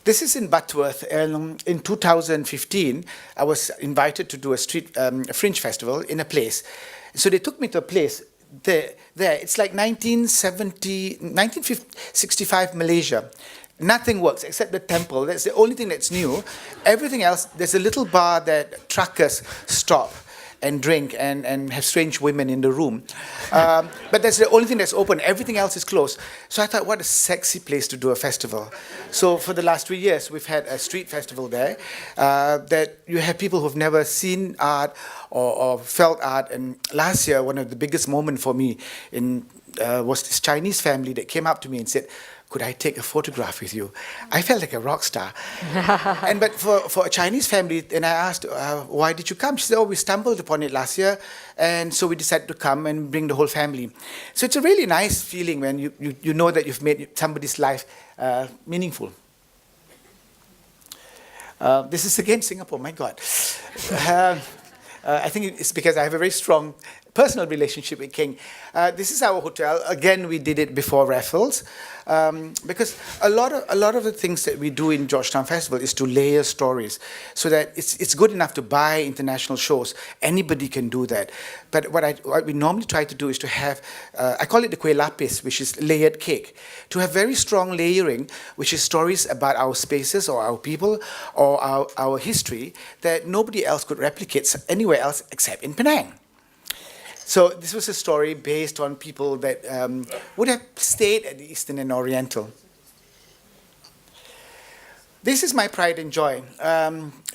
This is in Butterworth, and in 2015, I was invited to do a fringe festival in a place. So they took me to a place there. It's like 1965 Malaysia. Nothing works except the temple. That's the only thing that's new. Everything else, there's a little bar that truckers stop and drink and have strange women in the room. But that's the only thing that's open. Everything else is closed. So I thought, what a sexy place to do a festival. So for the last 3 years, we've had a street festival there that you have people who've never seen art or felt art. And last year, one of the biggest moments for me was this Chinese family that came up to me and said, could I take a photograph with you? I felt like a rock star. But for a Chinese family, and I asked, why did you come? She said, we stumbled upon it last year, and so we decided to come and bring the whole family. So it's a really nice feeling when you know that you've made somebody's life meaningful. This is again Singapore, my God. I think it's because I have a very strong personal relationship with King. This is our hotel. Again, we did it before Raffles, because a lot of the things that we do in Georgetown Festival is to layer stories, so that it's good enough to buy international shows. Anybody can do that. But what we normally try to do is to have, I call it the kueh lapis, which is layered cake, to have very strong layering, which is stories about our spaces or our people or our history that nobody else could replicate anywhere else except in Penang. So this was a story based on people that would have stayed at the Eastern and Oriental. This is my pride and joy.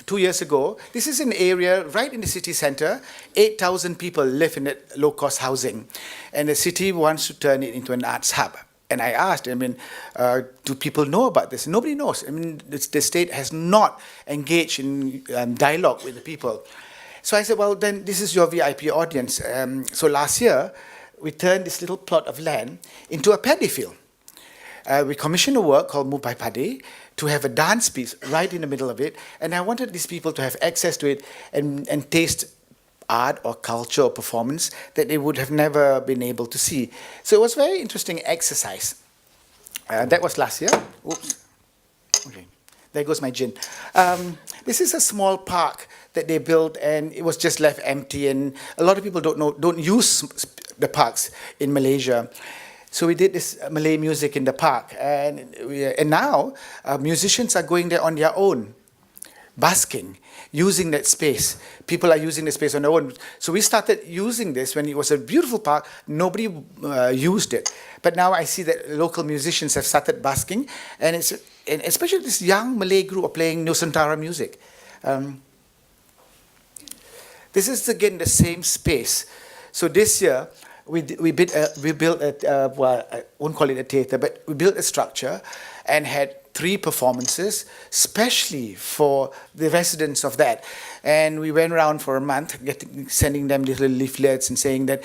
2 years ago, this is an area right in the city center. 8,000 people live in that low-cost housing. And the city wants to turn it into an arts hub. And I asked, do people know about this? Nobody knows. The state has not engaged in dialogue with the people. So I said, well, then this is your VIP audience. So last year, we turned this little plot of land into a paddy field. We commissioned a work called Mupai Padi to have a dance piece right in the middle of it. And I wanted these people to have access to it and taste art or culture or performance that they would have never been able to see. So it was a very interesting exercise. That was last year. Oops. Okay. There goes my gin. This is a small park that they built, and it was just left empty. And a lot of people don't use the parks in Malaysia. So we did this Malay music in the park, and now musicians are going there on their own, basking, using that space. People are using the space on their own. So we started using this when it was a beautiful park. Nobody used it, but now I see that local musicians have started basking, and especially this young Malay group are playing Nusantara music. This is again the same space. So this year we built well, I won't call it a theatre, but we built a structure and had 3 performances, especially for the residents of that. And we went around for a month, sending them little leaflets and saying that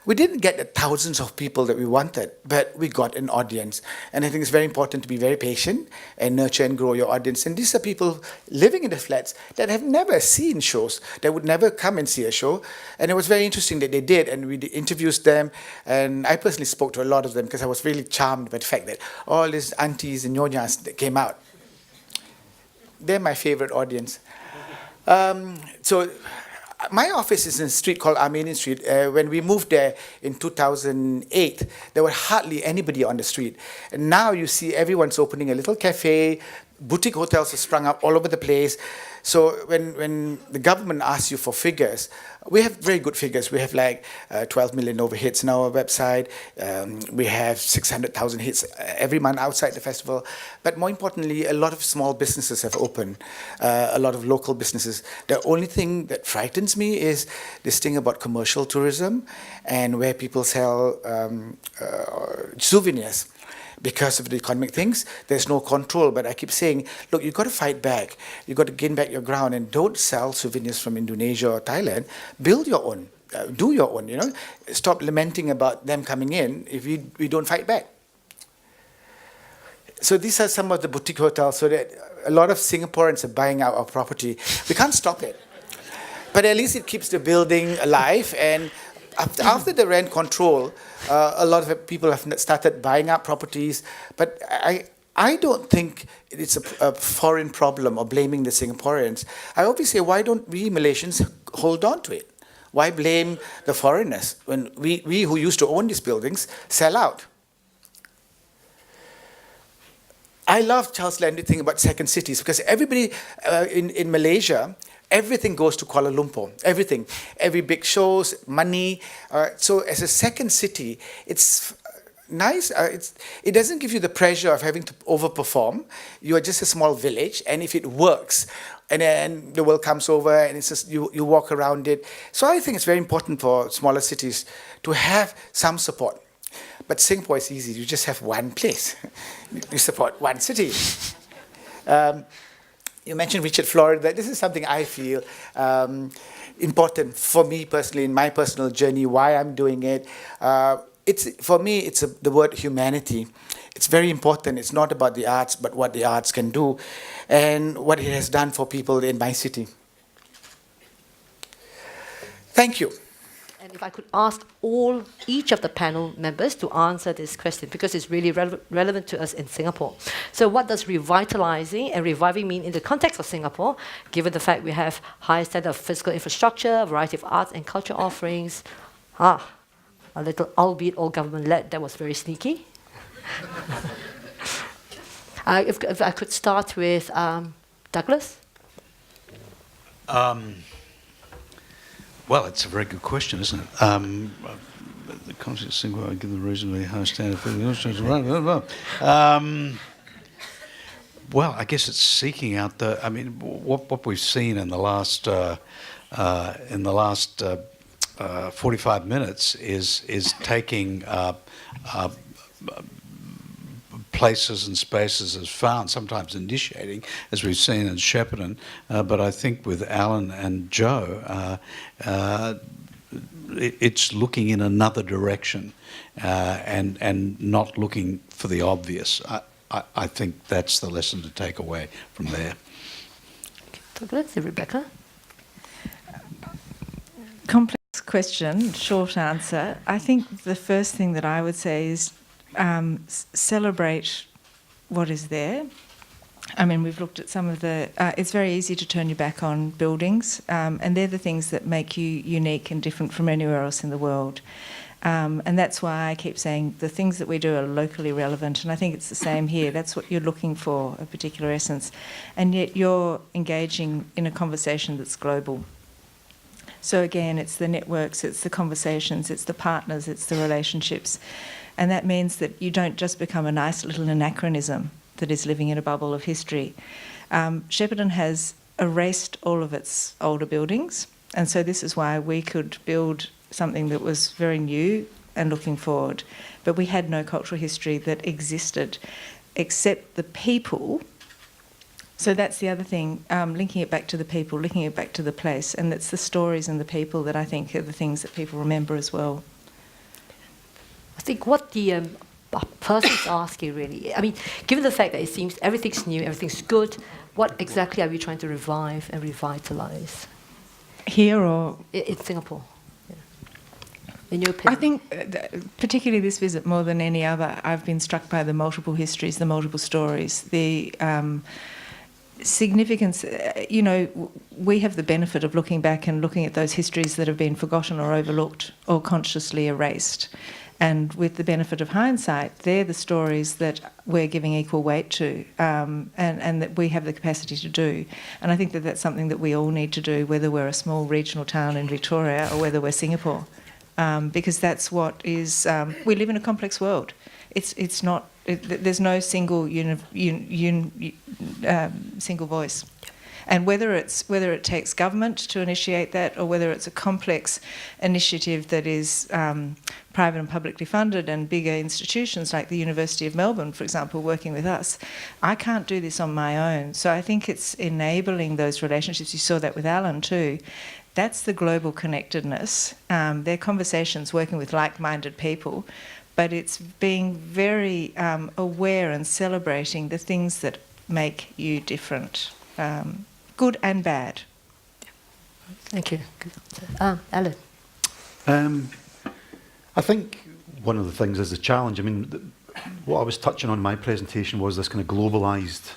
we didn't get the thousands of people that we wanted, but we got an audience. And I think it's very important to be very patient and nurture and grow your audience. And these are people living in the flats that have never seen shows, that would never come and see a show. And it was very interesting that they did, and we interviewed them. And I personally spoke to a lot of them because I was really charmed by the fact that all these aunties and nyonyas that came out, they're my favorite audience. So my office is in a street called Armenian Street. When we moved there in 2008, there were hardly anybody on the street. And now you see everyone's opening a little cafe, boutique hotels have sprung up all over the place. So when the government asks you for figures, we have very good figures. We have like 12 million over hits on our website. We have 600,000 hits every month outside the festival. But more importantly, a lot of small businesses have opened, a lot of local businesses. The only thing that frightens me is this thing about commercial tourism and where people sell souvenirs. Because of the economic things, there's no control. But I keep saying, look, you've got to fight back. You've got to gain back your ground and don't sell souvenirs from Indonesia or Thailand. Build your own. Do your own, you know. Stop lamenting about them coming in if we don't fight back. So these are some of the boutique hotels. So that a lot of Singaporeans are buying out our property. We can't stop it. But at least it keeps the building alive. And after the rent control, a lot of people have started buying up properties. But I don't think it's a foreign problem or blaming the Singaporeans. I always say, why don't we Malaysians hold on to it? Why blame the foreigners when we who used to own these buildings sell out? I love Charles Landry's thing about second cities because everybody in Malaysia, everything goes to Kuala Lumpur. Everything. Every big shows, money. So as a second city, it's nice. It doesn't give you the pressure of having to overperform. You are just a small village, and if it works, and then the world comes over, and it's just you walk around it. So I think it's very important for smaller cities to have some support. But Singapore is easy. You just have one place. You support one city. You mentioned Richard Florida. This is something I feel important for me personally in my personal journey, why I'm doing it. For me, it's the word humanity. It's very important. It's not about the arts, but what the arts can do and what it has done for people in my city. Thank you. And if I could ask each of the panel members to answer this question, because it's really relevant to us in Singapore. So what does revitalizing and reviving mean in the context of Singapore, given the fact we have high standard of physical infrastructure, a variety of arts and culture offerings? A little, albeit all government-led, that was very sneaky. If I could start with Douglas. Well, it's a very good question, isn't it? The concept of Singapore, given the reasonably high standard for the well, I guess it's seeking out the. I mean, what we've seen in the last 45 minutes is taking places and spaces as found, sometimes initiating, as we've seen in Shepparton, but I think with Alan and Joe, it's looking in another direction and not looking for the obvious. I think that's the lesson to take away from there. Douglas, Rebecca? Complex question, short answer. I think the first thing that I would say is celebrate what is there. I mean, we've looked at some of the... it's very easy to turn your back on buildings, and they're the things that make you unique and different from anywhere else in the world. And that's why I keep saying the things that we do are locally relevant, and I think it's the same here. That's what you're looking for, a particular essence. And yet you're engaging in a conversation that's global. So again, it's the networks, it's the conversations, it's the partners, it's the relationships. And that means that you don't just become a nice little anachronism that is living in a bubble of history. Shepparton has erased all of its older buildings, and so this is why we could build something that was very new and looking forward. But we had no cultural history that existed except the people So that's the other thing, linking it back to the people, linking it back to the place, and it's the stories and the people that I think are the things that people remember as well. I think what the person's asking really, I mean, given the fact that it seems everything's new, everything's good, what exactly are we trying to revive and revitalize? Here or? In Singapore. Yeah. In your opinion? I think, particularly this visit more than any other, I've been struck by the multiple histories, the multiple stories, the significance. You know, we have the benefit of looking back and looking at those histories that have been forgotten or overlooked or consciously erased. And with the benefit of hindsight, they're the stories that we're giving equal weight to, and that we have the capacity to do. And I think that that's something that we all need to do, whether we're a small regional town in Victoria or whether we're Singapore, because that's what is. We live in a complex world. It's not. There's no single single voice. And whether it takes government to initiate that, or whether it's a complex initiative that is private and publicly funded, and bigger institutions like the University of Melbourne, for example, working with us, I can't do this on my own. So I think it's enabling those relationships. You saw that with Alan too. That's the global connectedness. They're conversations working with like-minded people, but it's being very aware and celebrating the things that make you different. Good and bad. Thank you. Alan. I think one of the things is the challenge. I mean, what I was touching on in my presentation was this kind of globalised,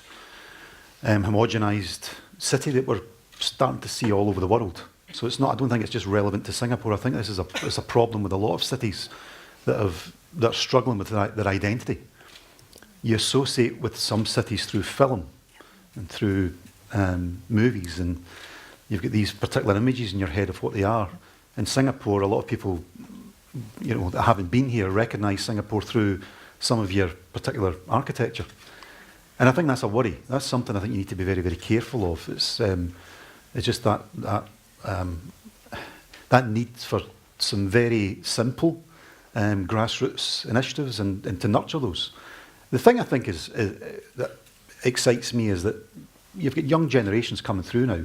homogenised city that we're starting to see all over the world. So it's not. I don't think it's just relevant to Singapore. I think this is a problem with a lot of cities that are struggling with their identity. You associate with some cities through film and through movies, and you've got these particular images in your head of what they are. In Singapore, a lot of people, you know, that haven't been here recognise Singapore through some of your particular architecture, and I think that's a worry. That's something I think you need to be very, very careful of. It's just that need for some very simple grassroots initiatives and to nurture those. The thing I think is that excites me is that you've got young generations coming through now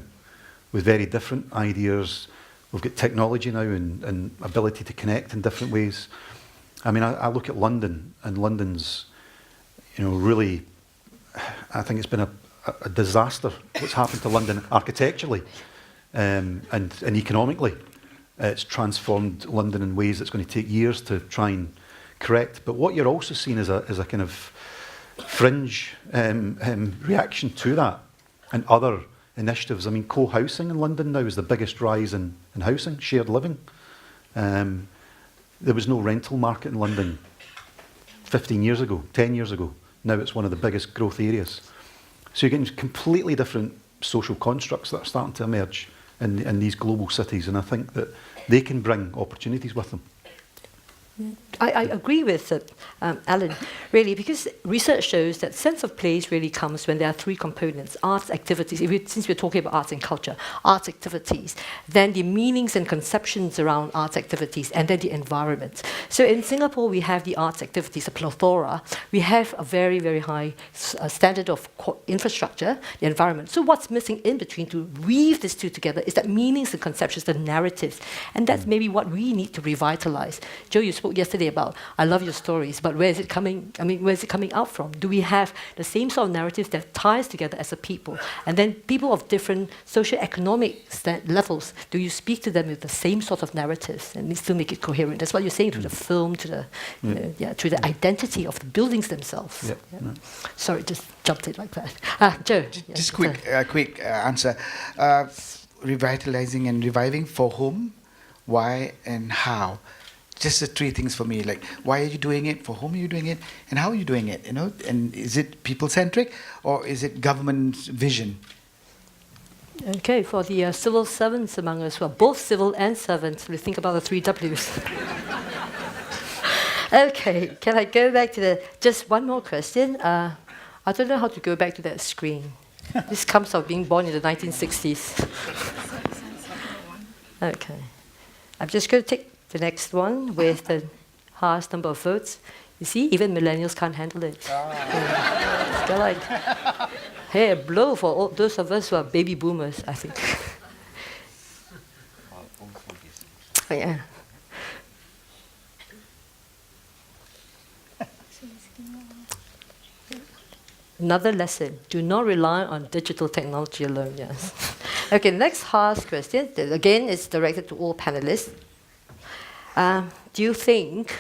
with very different ideas. We've got technology now and ability to connect in different ways. I mean, I look at London, and London's, you know, really, I think it's been a disaster what's happened to London architecturally and economically. It's transformed London in ways that's going to take years to try and correct. But what you're also seeing is a kind of fringe reaction to that and other initiatives. I mean, co-housing in London now is the biggest rise in housing, shared living. There was no rental market in London 15 years ago, 10 years ago. Now it's one of the biggest growth areas. So you're getting completely different social constructs that are starting to emerge in these global cities, and I think that they can bring opportunities with them. I agree with Alan, really, because research shows that sense of place really comes when there are three components: arts, activities. Since we're talking about arts and culture, arts activities, then the meanings and conceptions around arts activities, and then the environment. So in Singapore, we have the arts activities, a plethora. We have a very, very high standard of infrastructure, the environment. So what's missing in between to weave these two together is that meanings and conceptions, the narratives, and that's maybe what we need to revitalize. Joe, you spoke yesterday about, I love your stories, but where is it coming? I mean, where is it coming out from? Do we have the same sort of narratives that ties together as a people? And then people of different socio-economic levels, do you speak to them with the same sort of narratives and still make it coherent? That's what you're saying through the film, to the through the identity of the buildings themselves. Sorry, just jumped it like that. Joe. Just quick answer. Revitalizing and reviving for whom, why, and how. Just the three things for me, like why are you doing it, for whom are you doing it, and how are you doing it, you know, and is it people-centric or is it government's vision? Okay, for the civil servants among us, well, both civil and servants, we think about the 3 Ws. Okay, can I go back to just one more question? I don't know how to go back to that screen. This comes of being born in the 1960s. Okay, I'm just going to take the next one with the highest number of votes. You see, even millennials can't handle it. They're like, Hey, a blow for all those of us who are baby boomers, I think. Yeah. Another lesson, do not rely on digital technology alone, yes. Okay, next harsh question, again, is directed to all panelists. Do you think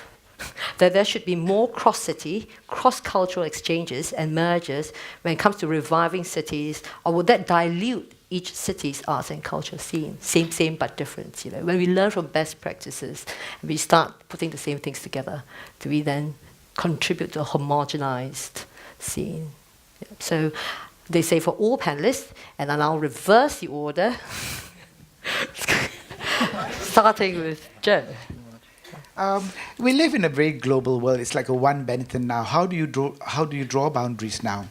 that there should be more cross-city, cross-cultural exchanges and mergers when it comes to reviving cities, or would that dilute each city's arts and culture scene? Same but different, you know. When we learn from best practices, and we start putting the same things together, do we then contribute to a homogenized scene? Yeah. So they say for all panelists, and I'll now reverse the order, starting with Joe. We live in a very global world. It's like a one Benetton now. How do you draw boundaries now?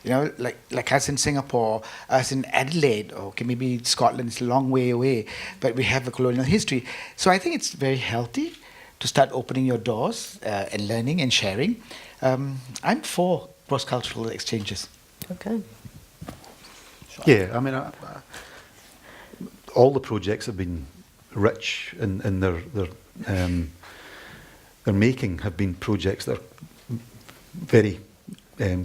You know, like us in Singapore, us in Adelaide, or okay, maybe Scotland is a long way away, but we have a colonial history. So I think it's very healthy to start opening your doors and learning and sharing. I'm for cross-cultural exchanges. Okay. Yeah, I mean, all the projects have been rich in their making, have been projects that are very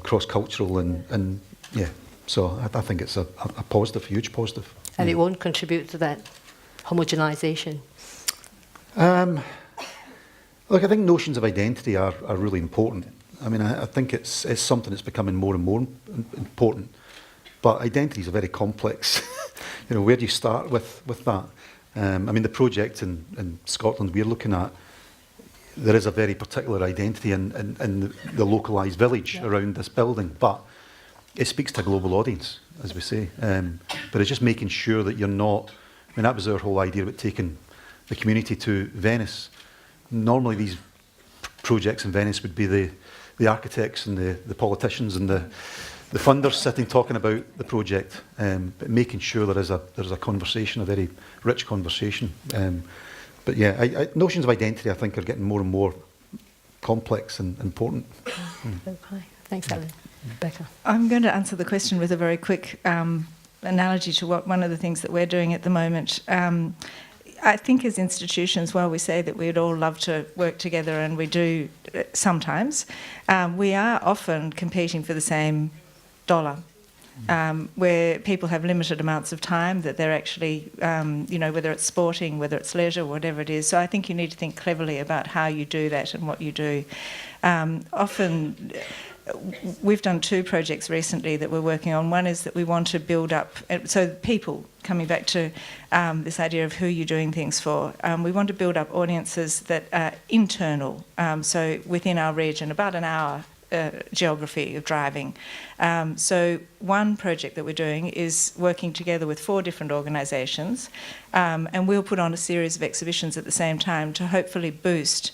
cross-cultural and yeah. So I think it's a positive, huge positive. And it won't contribute to that homogenization? Look, I think notions of identity are really important. I mean, I think it's something that's becoming more and more important. But identity is a very complex. You know, where do you start with that? I mean, the project in Scotland we're looking at, there is a very particular identity in the localised village around this building, but it speaks to a global audience, as we say. But it's just making sure that you're not. I mean, that was our whole idea about taking the community to Venice. Normally, these projects in Venice would be the architects and the politicians and the funders sitting talking about the project, but making sure there's a conversation, a very rich conversation. But yeah, notions of identity, I think, are getting more and more complex and important. Okay. Thanks, Ellen. Becca. I'm going to answer the question with a very quick analogy to one of the things that we're doing at the moment. I think as institutions, while we say that we'd all love to work together, and we do sometimes, we are often competing for the same dollar, where people have limited amounts of time that they're actually, whether it's sporting, whether it's leisure, whatever it is. So I think you need to think cleverly about how you do that and what you do. Often, we've done 2 projects recently that we're working on. One is that we want to build up, so people, coming back to this idea of who you're doing things for, we want to build up audiences that are internal, so within our region, about an hour geography of driving. So one project that we're doing is working together with 4 different organisations, and we'll put on a series of exhibitions at the same time to hopefully boost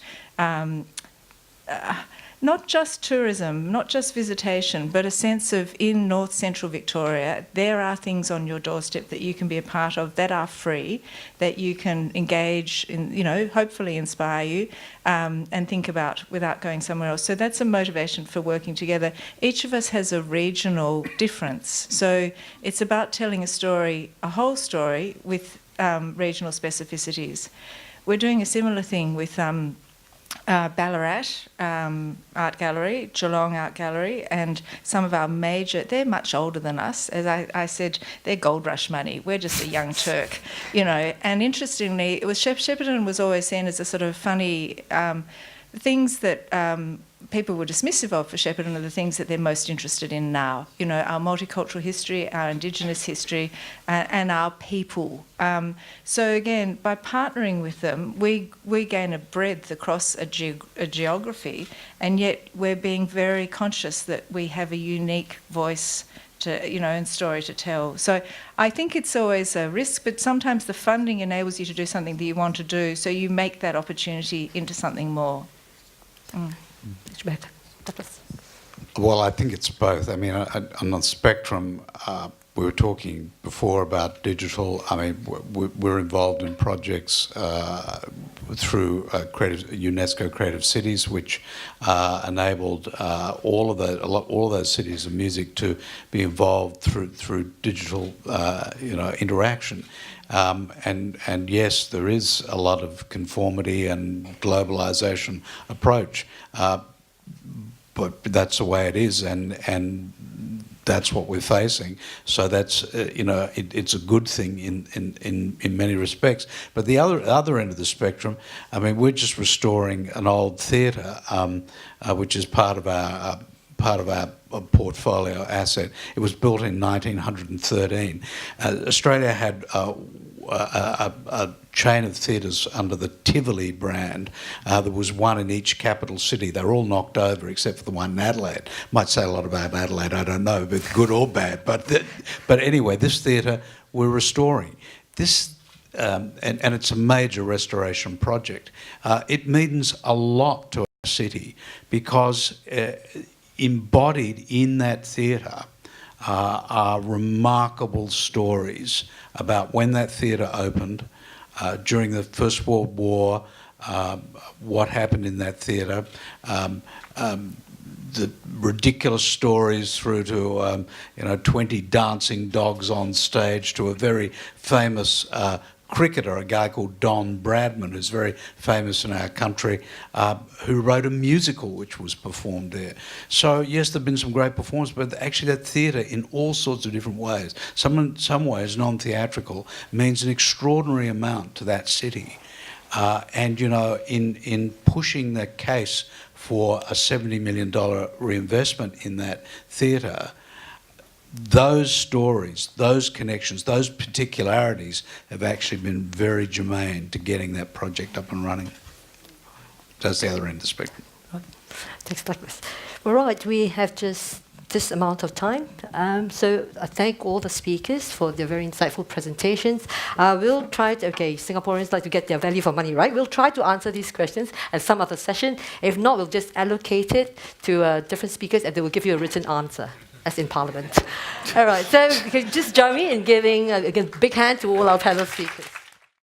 not just tourism, not just visitation, but a sense of, in north central Victoria, there are things on your doorstep that you can be a part of that are free, that you can engage in, hopefully inspire you and think about without going somewhere else. So that's a motivation for working together. Each of us has a regional difference. So it's about telling a story, a whole story, with regional specificities. We're doing a similar thing with Ballarat Art Gallery, Geelong Art Gallery, and some of our major, they're much older than us. As I said, they're gold rush money. We're just a young Turk, And interestingly, it was Shepparton was always seen as a sort of funny things that people were dismissive of for Shepparton are the things that they're most interested in now. Our multicultural history, our Indigenous history, and our people. So again, by partnering with them, we gain a breadth across a geography, and yet we're being very conscious that we have a unique voice to, and story to tell. So I think it's always a risk, but sometimes the funding enables you to do something that you want to do, so you make that opportunity into something more. Well, I think it's both. I mean, on the spectrum, we were talking before about digital. I mean, we're involved in projects through UNESCO Creative Cities, which enabled all of those cities of music to be involved through digital, interaction. And yes, there is a lot of conformity and globalization approach, but that's the way it is, and that's what we're facing. So that's it's a good thing in many respects. But the other end of the spectrum, I mean, we're just restoring an old theatre, which is part of our portfolio asset. It was built in 1913. Australia had a chain of theatres under the Tivoli brand. There was one in each capital city. They were all knocked over except for the one in Adelaide. Might say a lot about Adelaide, I don't know, but good or bad. But anyway, this theatre we're restoring. This, and it's a major restoration project. It means a lot to our city because embodied in that theatre are remarkable stories about when that theatre opened, during the First World War, what happened in that theatre, the ridiculous stories through to 20 dancing dogs on stage, to a very famous cricketer, a guy called Don Bradman, who's very famous in our country, who wrote a musical which was performed there. So yes, there have been some great performances, but actually that theatre in all sorts of different ways, some ways non-theatrical, means an extraordinary amount to that city. And in pushing the case for a $70 million reinvestment in that theatre, those stories, those connections, those particularities have actually been very germane to getting that project up and running. That's the other end of the spectrum. Thanks, Douglas. All right, we have just this amount of time. So I thank all the speakers for their very insightful presentations. We'll try to, Singaporeans like to get their value for money, right? We'll try to answer these questions at some other session. If not, we'll just allocate it to different speakers and they will give you a written answer, as in Parliament. All right, so you can just join me in giving a big hand to all our panel speakers.